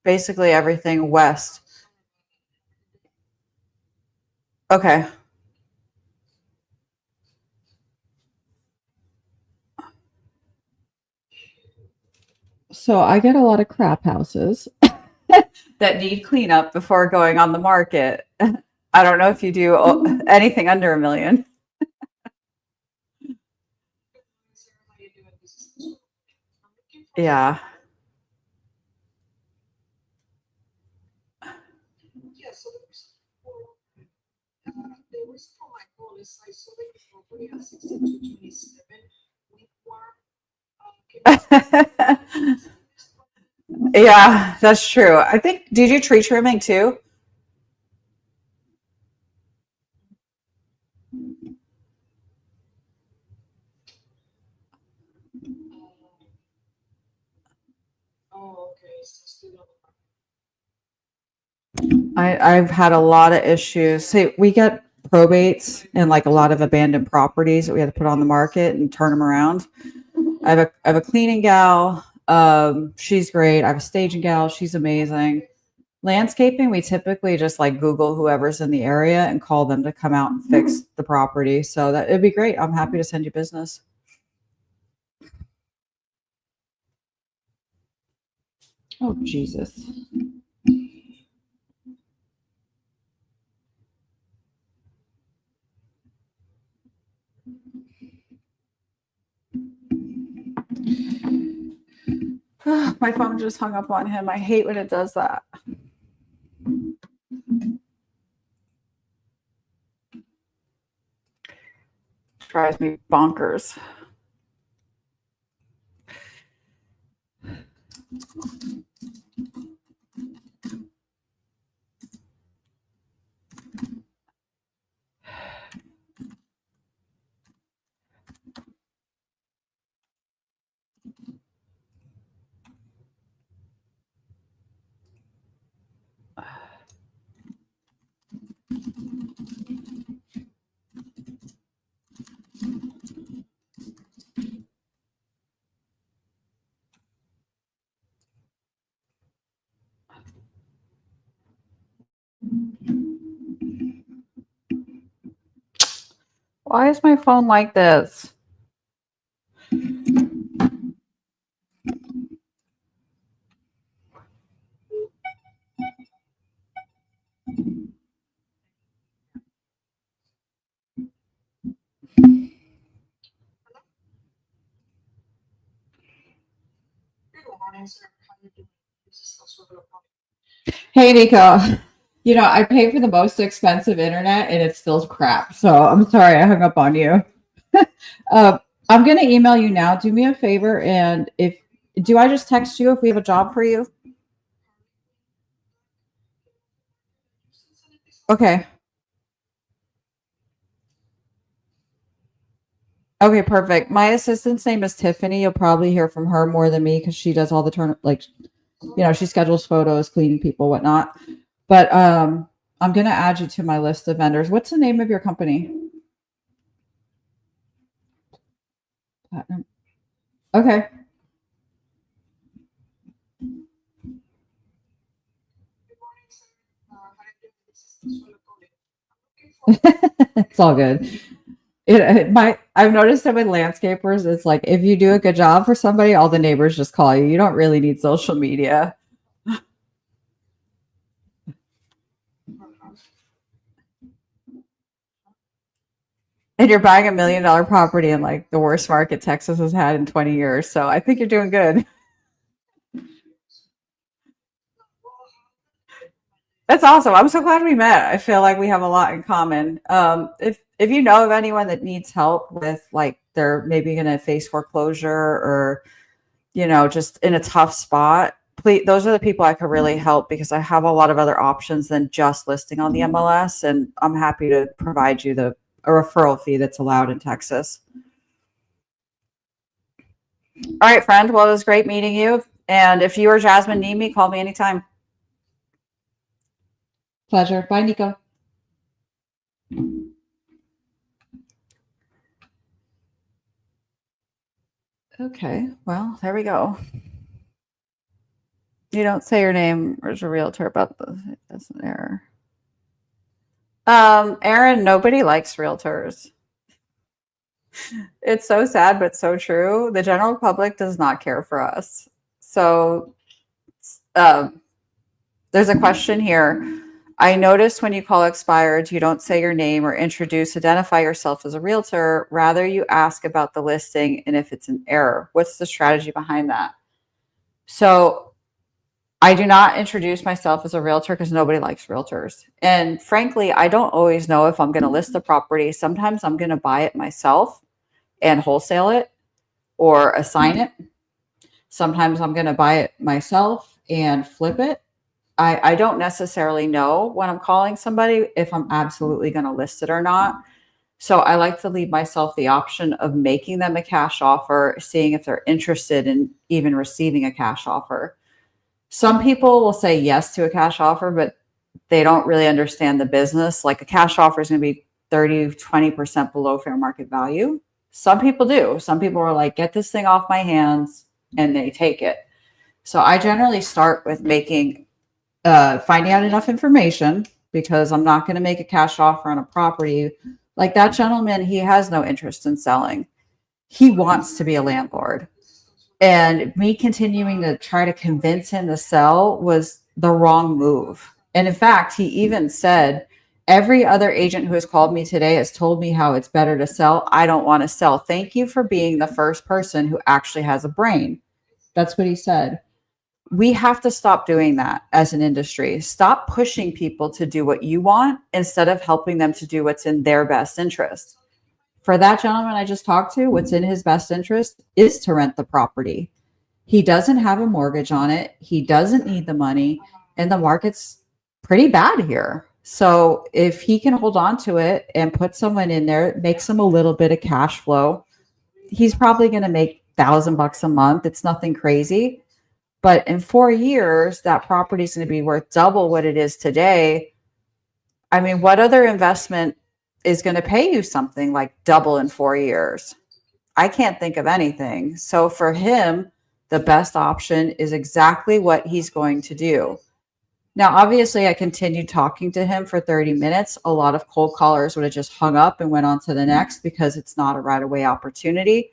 Basically everything west. Okay. So I get a lot of crap houses that need cleanup before going on the market. I don't know if you do anything under $1 million. Sir, how you doing? This is I'm looking for Yeah. yeah, so the reason for my call is I saw that your property at 6227 Windward. Can you Yeah, that's true. I think, do you do tree trimming too? oh, okay. So still on I've had a lot of issues. See, we get probates and like a lot of abandoned properties that we have to put on the market and turn them around. I have a cleaning gal. She's great. I have a staging gal. She's amazing. Landscaping, we typically just like Google whoever's in the area and call them to come out and fix the property. So that it'd be great. I'm happy to send you business. Oh, Jesus. My phone just hung up on him. I hate when it does that. Drives me bonkers. Why is my phone like this? good morning, sir. How you doing? This is also the Hey, Nico. You know, I pay for the most expensive internet and it's still crap. So I'm sorry I hung up on you. I'm going to email you now. Do me a favor. And if, do I just text you if we have a job for you? Okay. Okay, perfect. My assistant's name is Tiffany. You'll probably hear from her more than me because she does all the like, you know, she schedules photos, cleaning people, whatnot. But I'm gonna add you to my list of vendors. What's the name of your company? Platinum. Okay. good morning, sir. How you doing? This is also the I'm looking for It's all good. It might. I've noticed that with landscapers, it's like if you do a good job for somebody, all the neighbors just call you. You don't really need social media. And you're buying $1 million property in like the worst market Texas has had in 20 years. So I think you're doing good. That's awesome. I'm so glad we met. I feel like we have a lot in common. If you know of anyone that needs help with like they're maybe going to face foreclosure or you know just in a tough spot, please, those are the people I could really help because I have a lot of other options than just listing on the MLS, and I'm happy to provide you a referral fee that's allowed in Texas. All right, friend. Well, it was great meeting you. And if you or Jasmine need me, call me anytime. Pleasure. Bye, Nico. Okay, well, there we go. You don't say your name. There's a realtor, but that's an error. Aaron, nobody likes realtors. It's so sad, but so true. The general public does not care for us. So, there's a question here. I noticed when you call expired, you don't say your name or identify yourself as a realtor. Rather, you ask about the listing and if it's an error. What's the strategy behind that? So, I do not introduce myself as a realtor because nobody likes realtors. And frankly, I don't always know if I'm going to list the property. Sometimes I'm going to buy it myself and wholesale it or assign it. Sometimes I'm going to buy it myself and flip it. I don't necessarily know when I'm calling somebody if I'm absolutely going to list it or not. So I like to leave myself the option of making them a cash offer, seeing if they're interested in even receiving a cash offer. Some people will say yes to a cash offer, but they don't really understand the business. Like a cash offer is going to be 30, 20% below fair market value. Some people do. Some people are like, get this thing off my hands, and they take it. So I generally start with finding out enough information, because I'm not going to make a cash offer on a property. Like that gentleman, he has no interest in selling. He wants to be a landlord. And me continuing to try to convince him to sell was the wrong move. And in fact, he even said, every other agent who has called me today has told me how it's better to sell. I don't want to sell. Thank you for being the first person who actually has a brain. That's what he said. We have to stop doing that as an industry. Stop pushing people to do what you want instead of helping them to do what's in their best interest. For that gentleman I just talked to, what's in his best interest is to rent the property. He doesn't have a mortgage on it. He doesn't need the money, and the market's pretty bad here. So if he can hold on to it and put someone in there, it makes him a little bit of cash flow. He's probably going to make $1,000 a month. It's nothing crazy. But in 4 years, that property is going to be worth double what it is today. I mean, what other investment is going to pay you something like double in 4 years? I can't think of anything. So for him, the best option is exactly what he's going to do. Now, obviously, I continued talking to him for 30 minutes. A lot of cold callers would have just hung up and went on to the next because it's not a right-away opportunity.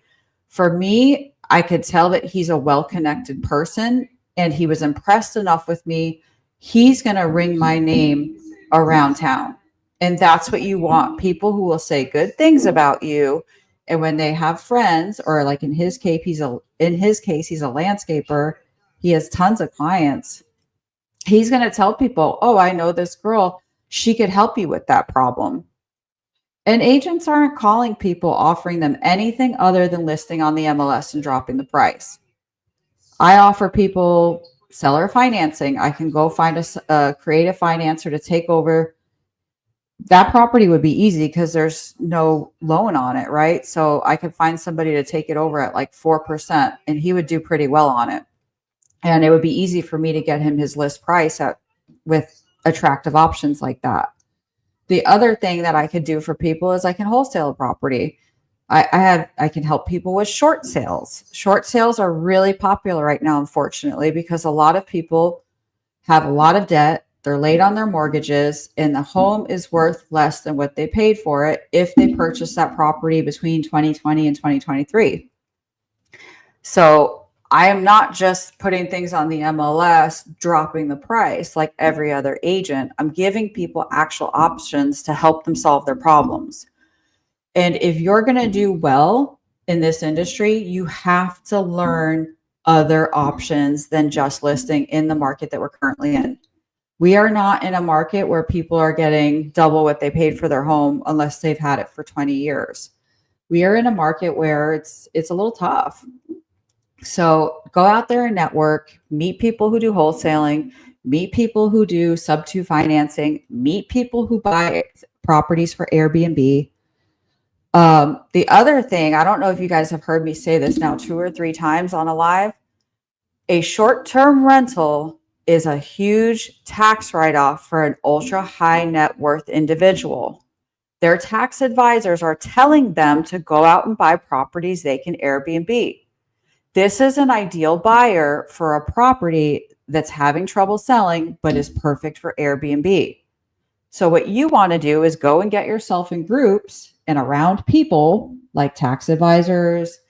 For me, I could tell that he's a well-connected person, and he was impressed enough with me. He's going to ring my name around town. And that's what you want. People who will say good things about you. And when they have friends, or like in his case, he's a landscaper. He has tons of clients. He's going to tell people, oh, I know this girl. She could help you with that problem. And agents aren't calling people offering them anything other than listing on the MLS and dropping the price. I offer people seller financing. I can go find a creative financer to take over. That property would be easy because there's no loan on it, right? So I could find somebody to take it over at like 4%, and he would do pretty well on it. And it would be easy for me to get him his list price with attractive options like that. The other thing that I could do for people is I can wholesale a property. I can help people with short sales. Short sales are really popular right now, unfortunately, because a lot of people have a lot of debt. They're late on their mortgages, and the home is worth less than what they paid for it if they purchased that property between 2020 and 2023. So I am not just putting things on the MLS, dropping the price like every other agent. I'm giving people actual options to help them solve their problems. And if you're going to do well in this industry, you have to learn other options than just listing in the market that we're currently in. We are not in a market where people are getting double what they paid for their home unless they've had it for 20 years. We are in a market where it's a little tough. So go out there and network, meet people who do wholesaling, meet people who do sub two financing, meet people who buy properties for Airbnb. The other thing, I don't know if you guys have heard me say this now 2 or 3 times on a live, a short-term rental is a huge tax write-off for an ultra high net worth individual. Their tax advisors are telling them to go out and buy properties they can Airbnb. This is an ideal buyer for a property that's having trouble selling, but is perfect for Airbnb. So what you want to do is go and get yourself in groups and around people like tax advisors,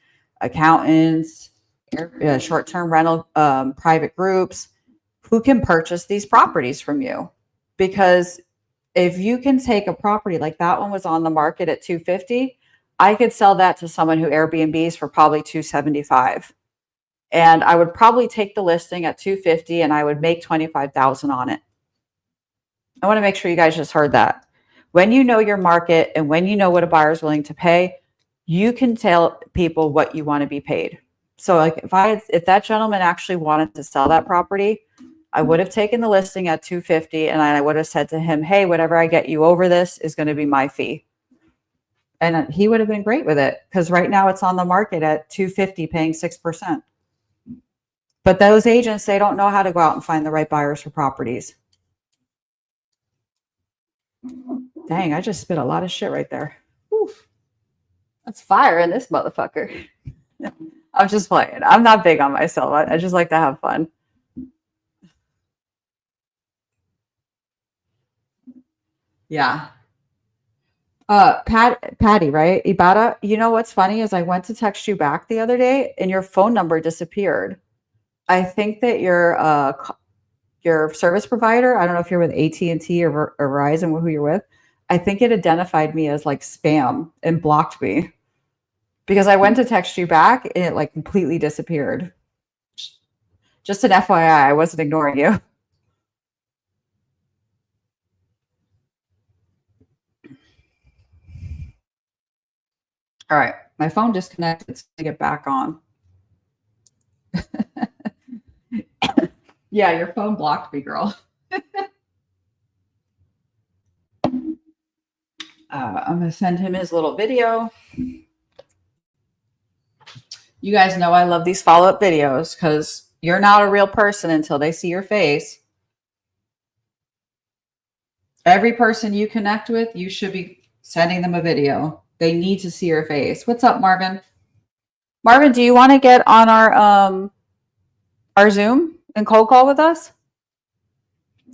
accountants, short-term rental private groups who can purchase these properties from you. Because if you can take a property like that one was on the market at 250, I could sell that to someone who Airbnbs for probably 275. And I would probably take the listing at 250 and I would make 25,000 on it. I want to make sure you guys just heard that. When you know your market and when you know what a buyer is willing to pay, you can tell people what you want to be paid. So like if that gentleman actually wanted to sell that property, I would have taken the listing at 250 and I would have said to him, hey, whatever I get you over this is going to be my fee. And he would have been great with it because right now it's on the market at 250 paying 6%. But those agents, they don't know how to go out and find the right buyers for properties. Dang, I just spit a lot of shit right there. Whew. That's fire in this motherfucker. I'm just playing. I'm not big on myself. I just like to have fun. Yeah. Patty, right? Ibarra, you know what's funny is I went to text you back the other day and your phone number disappeared. I think that your service provider, I don't know if you're with AT&T or Verizon, who you're with, I think it identified me as like spam and blocked me because I went to text you back and it like completely disappeared. Just an FYI, I wasn't ignoring you. All right, my phone disconnected. It's going to get back on. Yeah, your phone blocked me, girl. I'm going to send him his little video. You guys know I love these follow-up videos because you're not a real person until they see your face. Every person you connect with, you should be sending them a video. They need to see your face. What's up, Marvin? Marvin, do you want to get on our Zoom and cold call with us?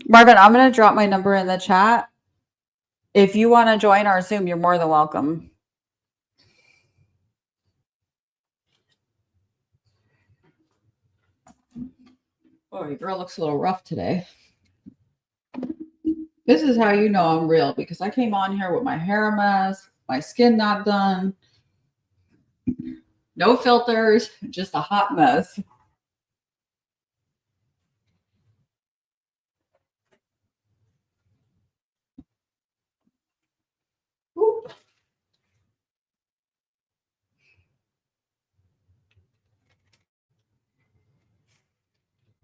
Marvin, I'm going to drop my number in the chat. If you want to join our Zoom, you're more than welcome. Oh, your girl looks a little rough today. This is how you know I'm real because I came on here with my hair a mess, my skin not done, no filters, just a hot mess. Ooh.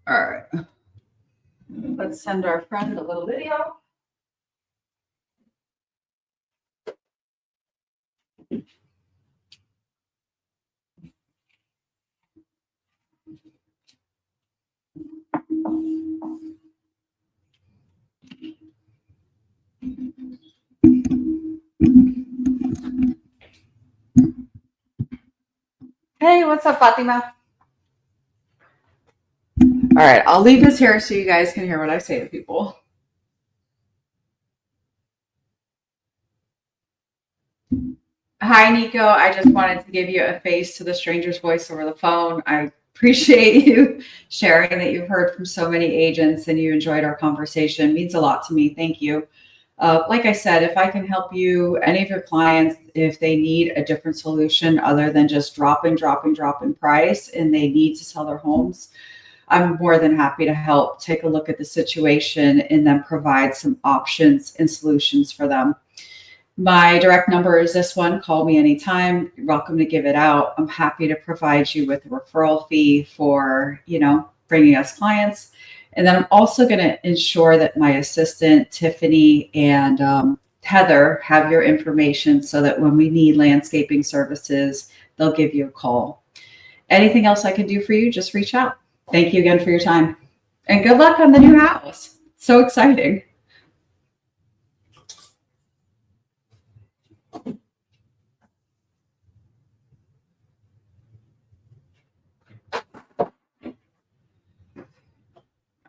All right. Let's send our friend a little video. Hey, what's up, Fatima? All right, I'll leave this here so you guys can hear what I say to people. Hi, Nico. I just wanted to give you a face to the stranger's voice over the phone. I appreciate you sharing that you've heard from so many agents and you enjoyed our conversation. It means a lot to me. Thank you. Like I said, if I can help you, any of your clients, if they need a different solution other than just drop in price and they need to sell their homes, I'm more than happy to help take a look at the situation and then provide some options and solutions for them. My direct number is this one. Call me anytime. You're welcome to give it out. I'm happy to provide you with a referral fee for, bringing us clients. And then I'm also going to ensure that my assistant, Tiffany, and Heather have your information so that when we need landscaping services, they'll give you a call. Anything else I can do for you, just reach out. Thank you again for your time. And good luck on the new house. So exciting.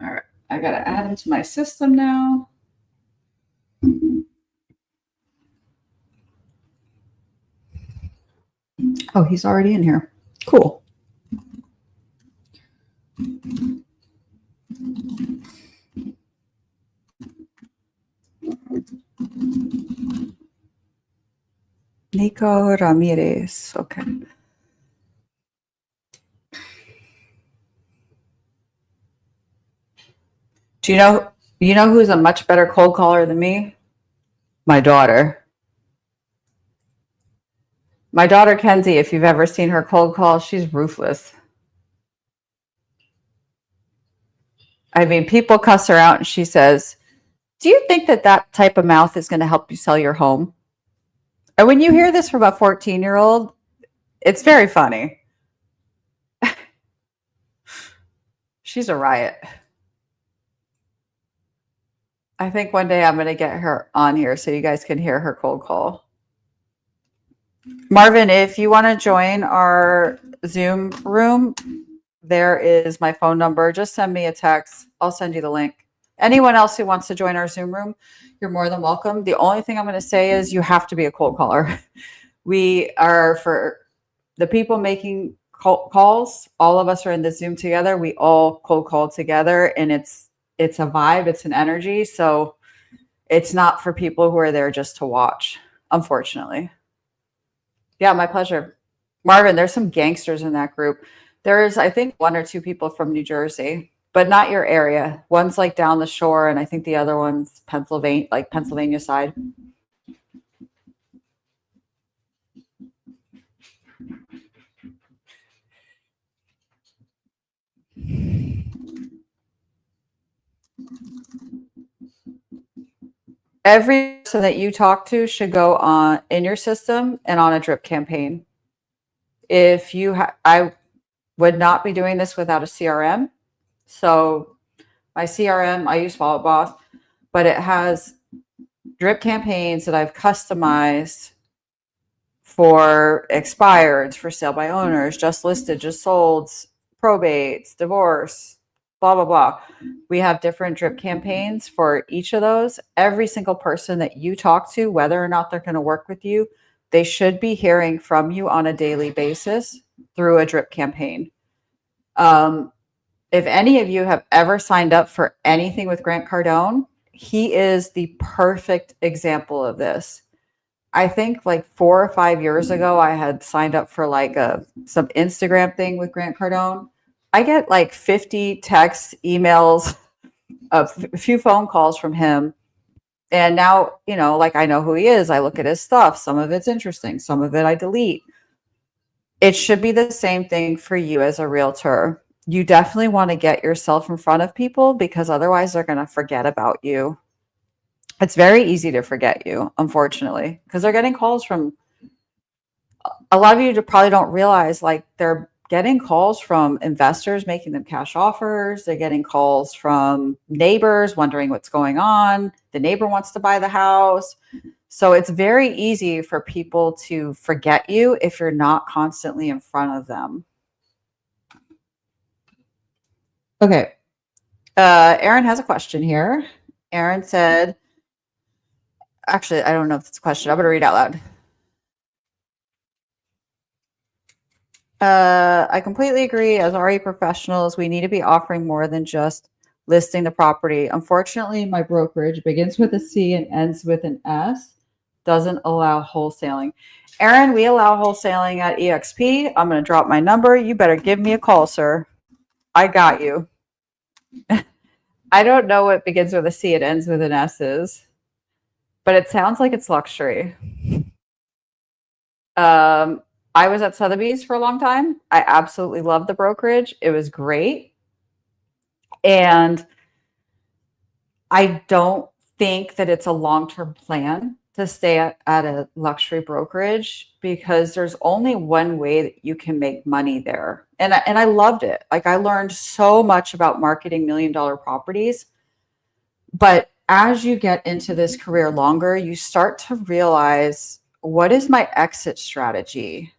All right, I got to add him to my system now. Oh, he's already in here. Cool. Nico Ramirez. Okay. Do you know who's a much better cold caller than me? My daughter. My daughter, Kenzie, if you've ever seen her cold call, she's ruthless. I mean, people cuss her out and she says, do you think that type of mouth is going to help you sell your home? And when you hear this from a 14-year-old, it's very funny. She's a riot. I think one day I'm going to get her on here so you guys can hear her cold call. Marvin, if you want to join our Zoom room, there is my phone number. Just send me a text. I'll send you the link. Anyone else who wants to join our Zoom room, you're more than welcome. The only thing I'm going to say is you have to be a cold caller. We are, for the people making calls, all of us are in the Zoom together. We all cold call together, and it's a vibe. It's an energy. So it's not for people who are there just to watch, unfortunately. Yeah, my pleasure. Marvin, there's some gangsters in that group. There's, I think, 1 or 2 people from New Jersey, but not your area. One's like down the shore, and I think the other one's Pennsylvania side. Every person that you talk to should go on in your system and on a drip campaign. If you, I would not be doing this without a CRM. So my CRM, I use Wallet Boss, but it has drip campaigns that I've customized for expireds, for sale by owners, just listed, just sold, probates, divorce, blah, blah, blah. We have different drip campaigns for each of those. Every single person that you talk to, whether or not they're going to work with you, they should be hearing from you on a daily basis through a drip campaign. If any of you have ever signed up for anything with Grant Cardone, he is the perfect example of this. I think like 4 or 5 years ago, I had signed up for like some Instagram thing with Grant Cardone. I get like 50 texts, emails, a few phone calls from him. And now, like I know who he is. I look at his stuff. Some of it's interesting. Some of it I delete. It should be the same thing for you as a realtor. You definitely want to get yourself in front of people because otherwise they're going to forget about you. It's very easy to forget you, unfortunately, because they're getting calls from a lot of you probably don't realize, like, they're getting calls from investors making them cash offers. They're getting calls from neighbors wondering what's going on. The neighbor wants to buy the house. So it's very easy for people to forget you if you're not constantly in front of them. Okay. Aaron has a question here. Aaron said, actually, I don't know if it's a question. I'm going to read out loud. I completely agree. As RE professionals, we need to be offering more than just listing the property. Unfortunately, my brokerage begins with a C and ends with an S, doesn't allow wholesaling. Aaron, we allow wholesaling at EXP. I'm going to drop my number. You better give me a call, sir. I got you. I don't know what begins with a C and ends with an S is. but it sounds like it's luxury. I was at Sotheby's for a long time. I absolutely loved the brokerage. It was great. And I don't think that it's a long-term plan to stay at a luxury brokerage because there's only one way that you can make money there. And I loved it. Like I learned so much about marketing million-dollar properties. But as you get into this career longer, you start to realize, what is my exit strategy?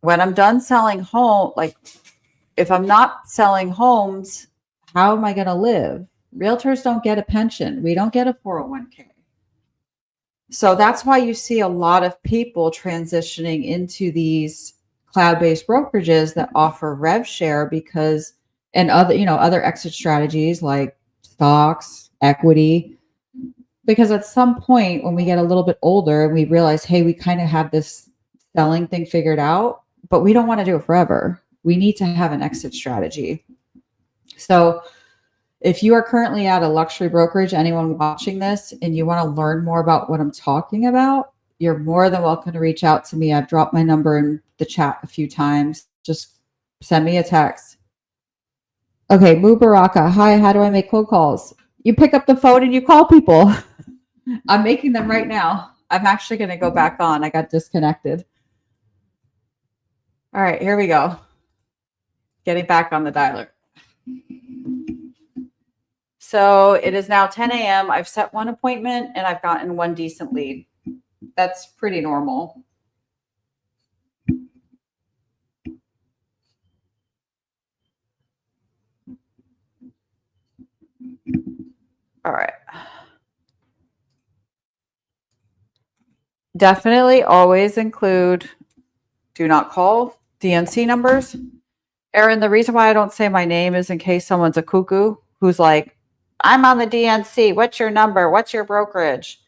When I'm done selling home, like if I'm not selling homes, how am I going to live? Realtors don't get a pension. We don't get a 401k. So that's why you see a lot of people transitioning into these cloud-based brokerages that offer rev share because, and other, other exit strategies like stocks, equity, because at some point when we get a little bit older and we realize, hey, we kind of have this selling thing figured out, but we don't want to do it forever. We need to have an exit strategy. So if you are currently at a luxury brokerage, anyone watching this, and you want to learn more about what I'm talking about, you're more than welcome to reach out to me. I've dropped my number in the chat a few times. Just send me a text. Okay, Mubaraka. Hi, how do I make cold calls? You pick up the phone and you call people. I'm making them right now. I'm actually going to go back on. I got disconnected. All right, here we go. Getting back on the dialer. So it is now 10 a.m. I've set one appointment and I've gotten one decent lead. That's pretty normal. All right. Definitely always include do not call DNC numbers. Erin, the reason why I don't say my name is in case someone's a cuckoo who's like, I'm on the DNC. What's your number? What's your brokerage?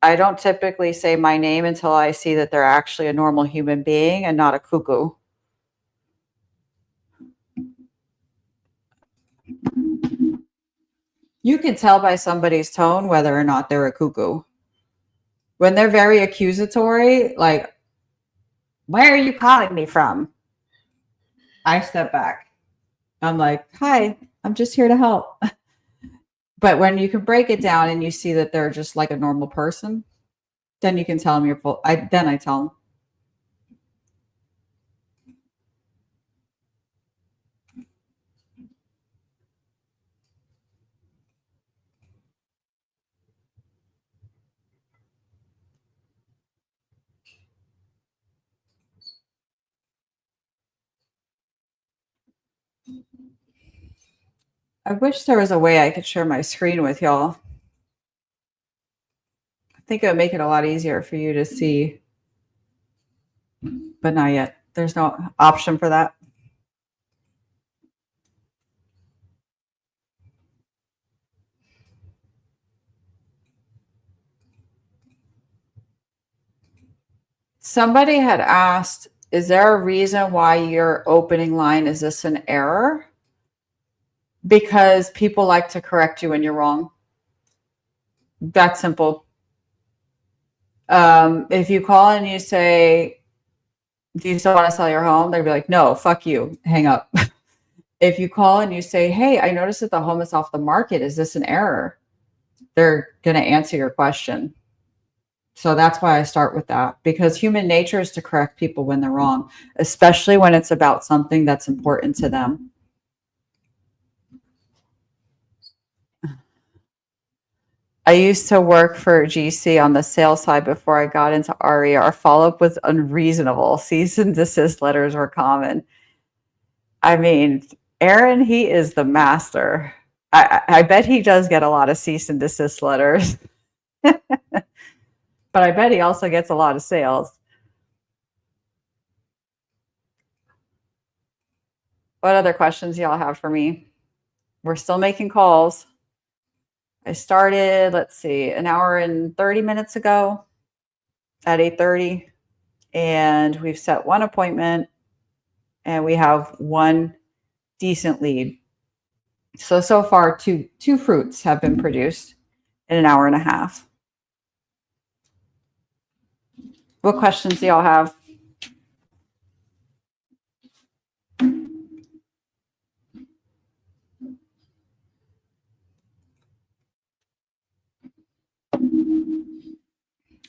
I don't typically say my name until I see that they're actually a normal human being and not a cuckoo. You can tell by somebody's tone whether or not they're a cuckoo. When they're very accusatory, like, where are you calling me from? I step back. I'm like, hi, I'm just here to help. But when you can break it down and you see that they're just like a normal person, then you can tell them you're full. I tell them. I wish there was a way I could share my screen with y'all. I think it would make it a lot easier for you to see, but not yet. There's no option for that. Somebody had asked, is there a reason why your opening line, is this an error? Because people like to correct you when you're wrong. That's simple. If you call and you say, do you still want to sell your home? They'd be like, no, fuck you, hang up. If you call and you say, hey, I noticed that the home is off the market, is this an error? They're going to answer your question. So that's why I start with that, because human nature is to correct people when they're wrong, especially when it's about something that's important to them. I used to work for GC on the sales side before I got into RE. Our follow-up was unreasonable. Cease and desist letters were common. I mean, Aaron, he is the master. I bet he does get a lot of cease and desist letters. But I bet he also gets a lot of sales. What other questions y'all have for me? We're still making calls. I started, let's see, an hour and 30 minutes ago at 8:30, and we've set one appointment, and we have one decent lead. So far, two fruits have been produced in an hour and a half. What questions do y'all have?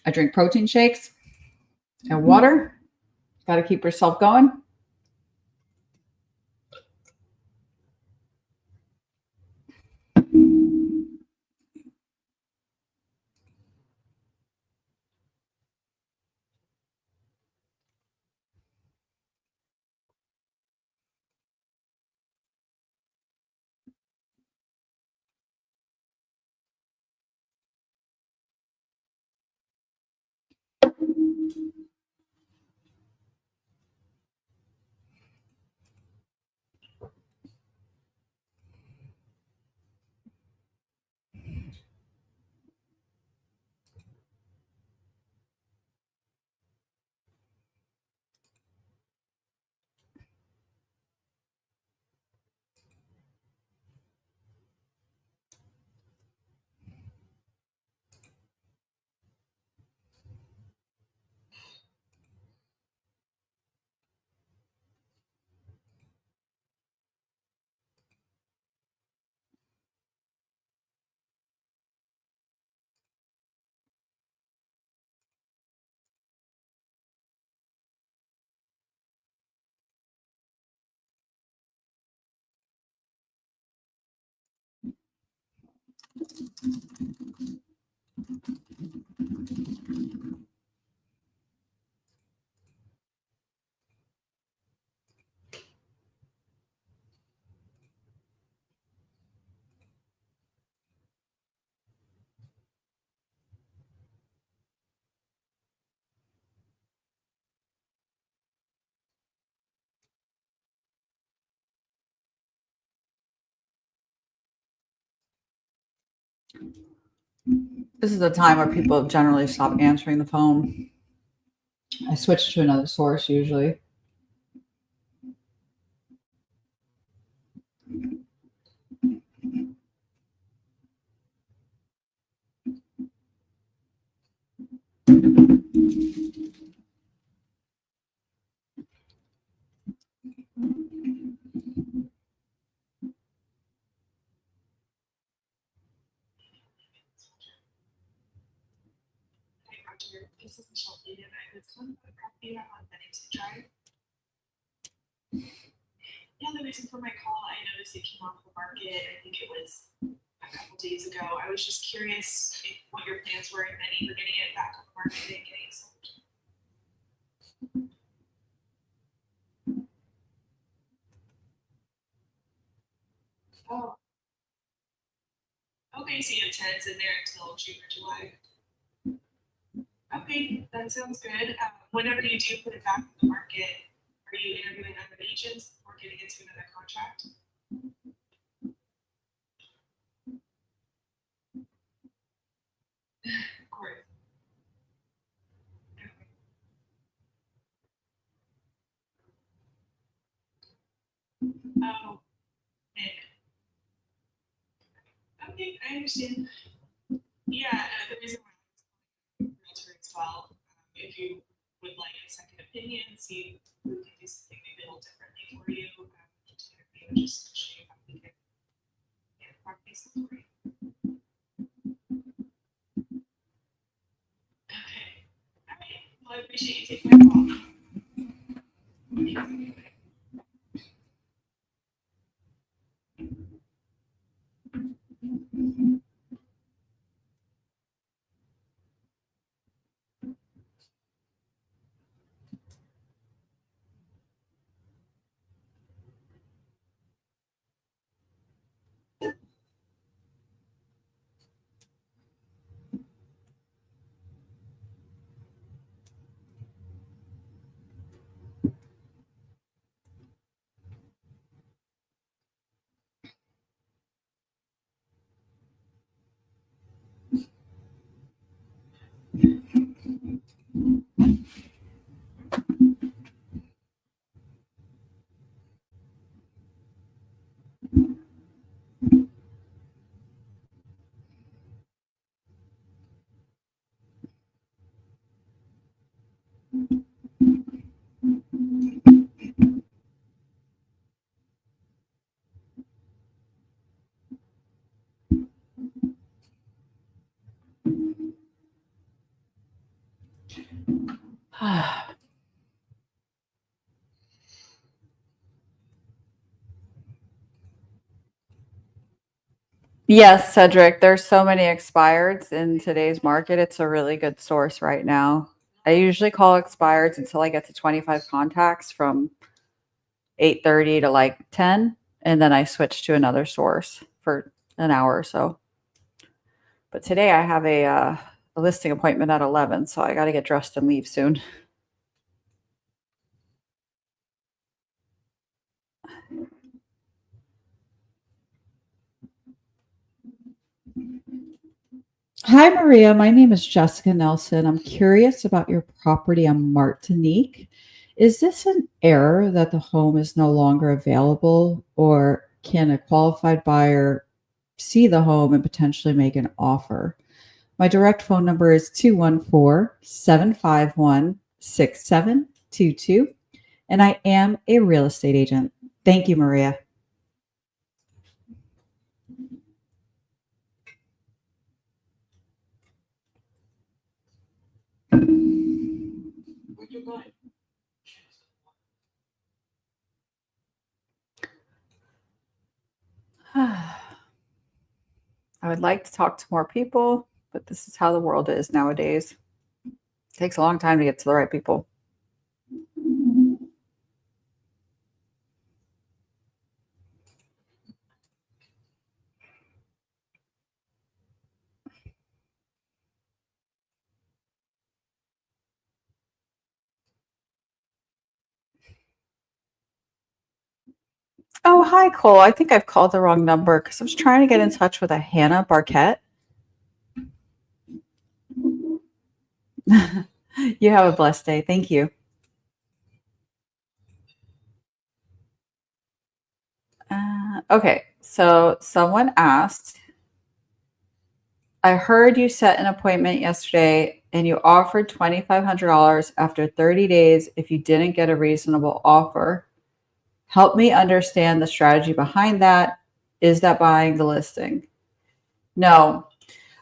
I drink protein shakes and water. Got to keep yourself going. This is the time where people generally stop answering the phone. I switch to another source usually. This is Michelle Hayden. I was calling about a property on Bennington Drive. Yeah, the reason for my call, I noticed it came off the market. I think it was a couple days ago. I was just curious what your plans were, if any, for getting it back on the market and getting it sold. Oh, okay, so you have tenants in there until June or July. Okay, that sounds good. Whenever you do put it back on the market, are you interviewing other agents or getting into another contract? Of course. Oh, okay, I understand. Yeah, the reason why I'm realtor as well, if you would like a second opinion, see if we can do something maybe a little differently for you, just interview, just show you how we can get the property sold for you. Okay, all right. Well, I appreciate you taking my call. Yes, Cedric, there's so many expireds in today's market. It's a really good source right now. I usually call expireds until I get to 25 contacts from 8:30 to like 10, and then I switch to another source for an hour or so. But today I have a listing appointment at 11, so I got to get dressed and leave soon. Hi, Maria. My name is Jessica Nelson. I'm curious about your property on Martinique. Is this an error that the home is no longer available, or can a qualified buyer see the home and potentially make an offer? My direct phone number is 214-751-6722, and I am a real estate agent. Thank you, Maria. Would you mind? I would like to talk to more people, but this is how the world is nowadays. It takes a long time to get to the right people. Oh, hi, Cole. I think I've called the wrong number because I was trying to get in touch with a Hannah Barquette. You have a blessed day. Thank you. Okay, so someone asked, I heard you set an appointment yesterday and you offered $2,500 after 30 days if you didn't get a reasonable offer. Help me understand the strategy behind that. Is that buying the listing? No,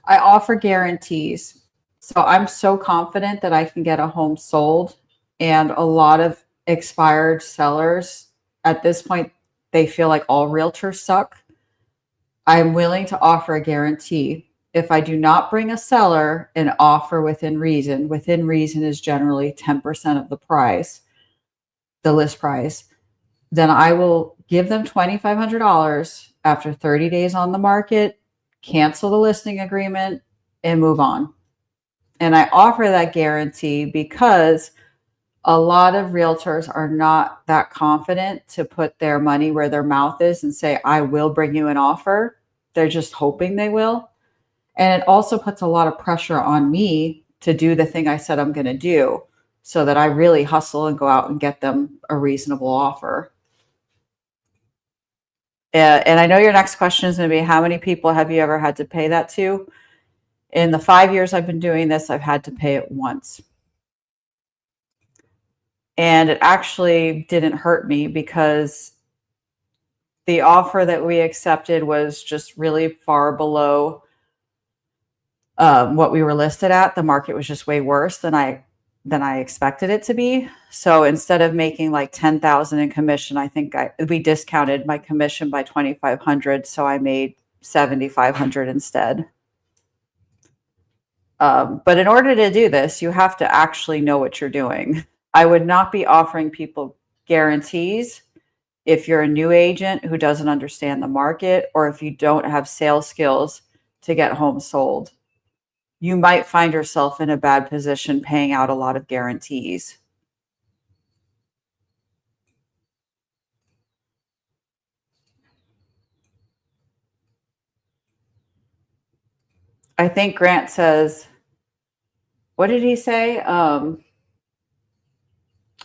I offer guarantees. So I'm so confident that I can get a home sold. And a lot of expired sellers at this point, they feel like all realtors suck. I'm willing to offer a guarantee. If I do not bring a seller and offer within reason is generally 10% of the price, the list price, then I will give them $2,500 after 30 days on the market, cancel the listing agreement, and move on. And I offer that guarantee because a lot of realtors are not that confident to put their money where their mouth is and say, I will bring you an offer. They're just hoping they will. And it also puts a lot of pressure on me to do the thing I said I'm going to do so that I really hustle and go out and get them a reasonable offer. And I know your next question is going to be, how many people have you ever had to pay that to? In the 5 years I've been doing this, I've had to pay it once. And it actually didn't hurt me because the offer that we accepted was just really far below what we were listed at. The market was just way worse than I expected it to be. So instead of making like 10,000 in commission, I think we discounted my commission by 2,500, so I made 7,500 instead. But in order to do this, you have to actually know what you're doing. I would not be offering people guarantees if you're a new agent who doesn't understand the market, or if you don't have sales skills to get homes sold. You might find yourself in a bad position paying out a lot of guarantees. I think Grant says, what did he say?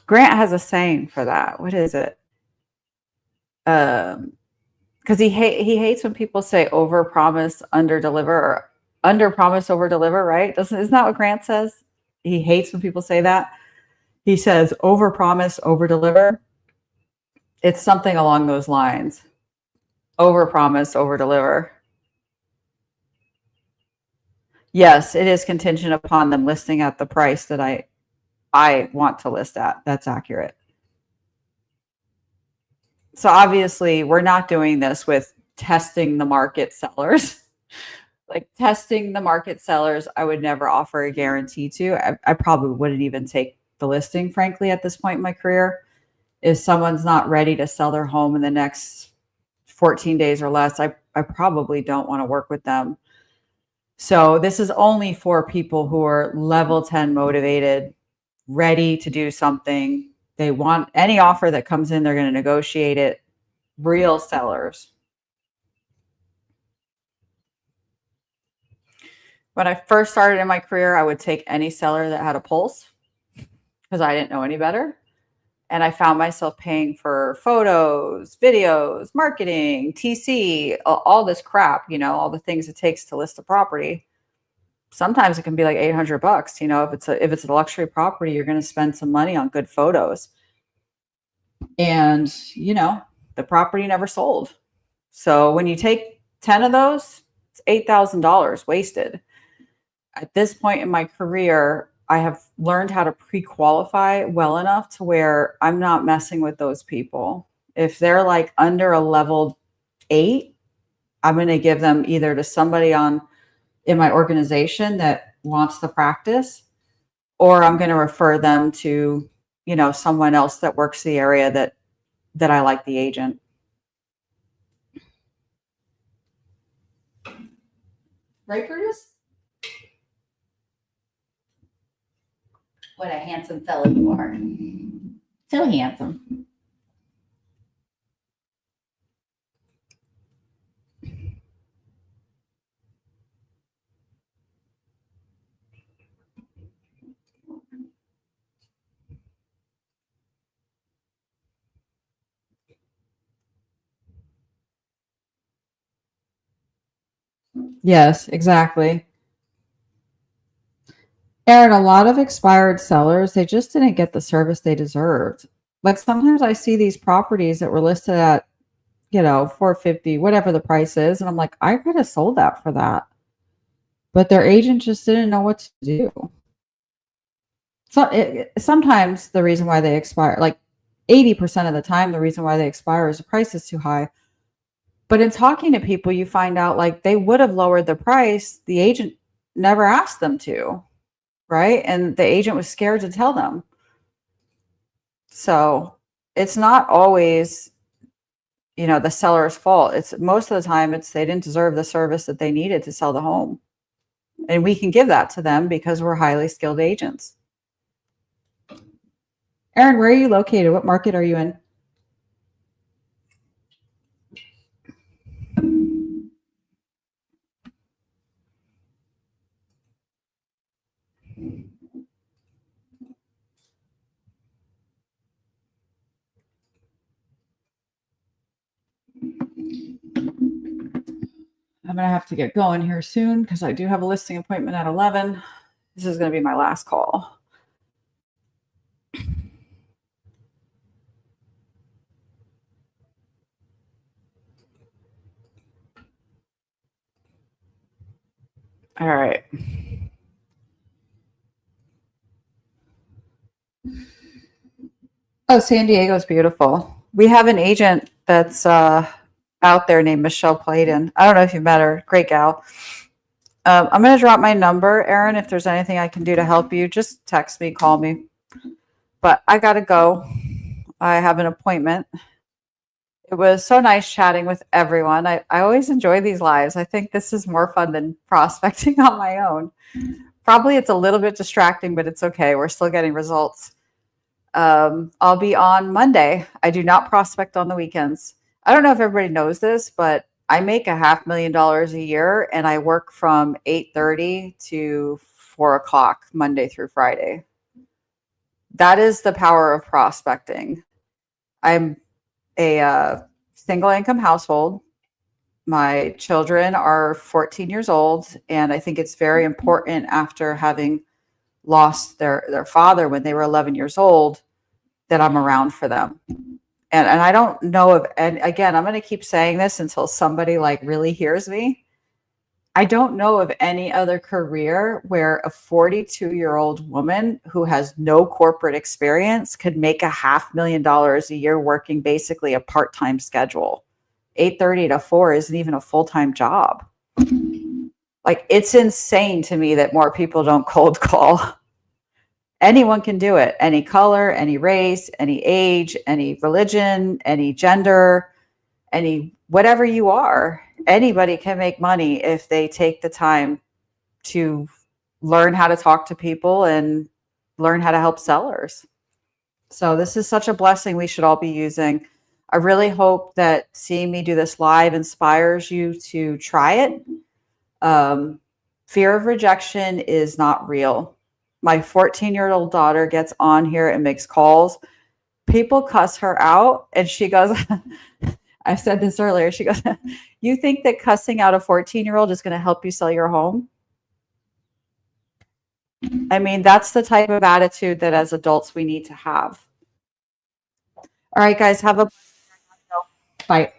Grant has a saying for that. What is it? Because he hates when people say over promise, under deliver, or under promise, over deliver, right? Isn't that what Grant says? He hates when people say that. He says over promise, over deliver. It's something along those lines. Over promise, over deliver. Yes, it is contingent upon them listing at the price that I want to list at. That's accurate. So obviously, we're not doing this with testing the market sellers. Like testing the market sellers, I would never offer a guarantee to. I probably wouldn't even take the listing, frankly, at this point in my career. If someone's not ready to sell their home in the next 14 days or less, I probably don't want to work with them. So this is only for people who are level 10 motivated, ready to do something. They want any offer that comes in, they're going to negotiate it. Real sellers. When I first started in my career, I would take any seller that had a pulse because I didn't know any better. And I found myself paying for photos, videos, marketing, TC, all this crap, all the things it takes to list a property. Sometimes it can be like $800. If it's a luxury property, you're going to spend some money on good photos. And, the property never sold. So when you take 10 of those, it's $8,000 wasted. At this point in my career, I have learned how to pre-qualify well enough to where I'm not messing with those people. If they're like under a level 8, I'm going to give them either to somebody in my organization that wants the practice, or I'm going to refer them to, someone else that works the area that I like the agent. Right, Curtis? What a handsome fellow you are. So handsome. Yes, exactly. Aaron, a lot of expired sellers, they just didn't get the service they deserved. Like sometimes I see these properties that were listed at, 450, whatever the price is, and I'm like, I could have sold that for that. But their agent just didn't know what to do. So sometimes the reason why they expire, like 80% of the time, the reason why they expire is the price is too high. But in talking to people, you find out like they would have lowered the price. The agent never asked them to, right? And the agent was scared to tell them. So it's not always, the seller's fault. It's most of the time it's they didn't deserve the service that they needed to sell the home. And we can give that to them because we're highly skilled agents. Aaron, where are you located? What market are you in? I'm going to have to get going here soon because I do have a listing appointment at 11. This is going to be my last call. All right. Oh, San Diego's beautiful. We have an agent that's out there named Michelle Playden. I don't know if you've met her. Great gal. I'm going to drop my number, Aaron. If there's anything I can do to help you, just text me, call me. But I got to go. I have an appointment. It was so nice chatting with everyone. I always enjoy these lives. I think this is more fun than prospecting on my own. Probably it's a little bit distracting, but it's okay. We're still getting results. I'll be on Monday. I do not prospect on the weekends. I don't know if everybody knows this, but I make $500,000 a year and I work from 8:30 to 4:00 Monday through Friday. That is the power of prospecting. I'm a single income household. My children are 14 years old, and I think it's very important after having lost their father when they were 11 years old that I'm around for them. And I don't know if, and again, I'm going to keep saying this until somebody like really hears me. I don't know of any other career where a 42-year-old woman who has no corporate experience could make $500,000 a year working basically a part-time schedule. 8:30 to 4 isn't even a full-time job. Like, it's insane to me that more people don't cold call. Anyone can do it. Any color, any race, any age, any religion, any gender, any whatever you are. Anybody can make money if they take the time to learn how to talk to people and learn how to help sellers. So this is such a blessing we should all be using. I really hope that seeing me do this live inspires you to try it. Fear of rejection is not real. My 14-year-old daughter gets on here and makes calls. People cuss her out, and she goes, I said this earlier. She goes, you think that cussing out a 14-year-old is going to help you sell your home? I mean, that's the type of attitude that as adults we need to have. All right, guys, have a Bye.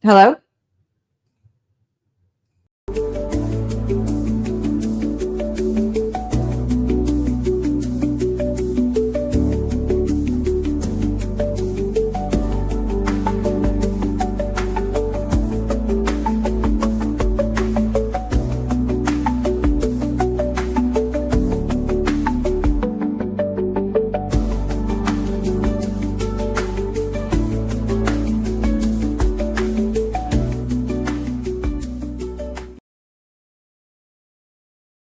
hello.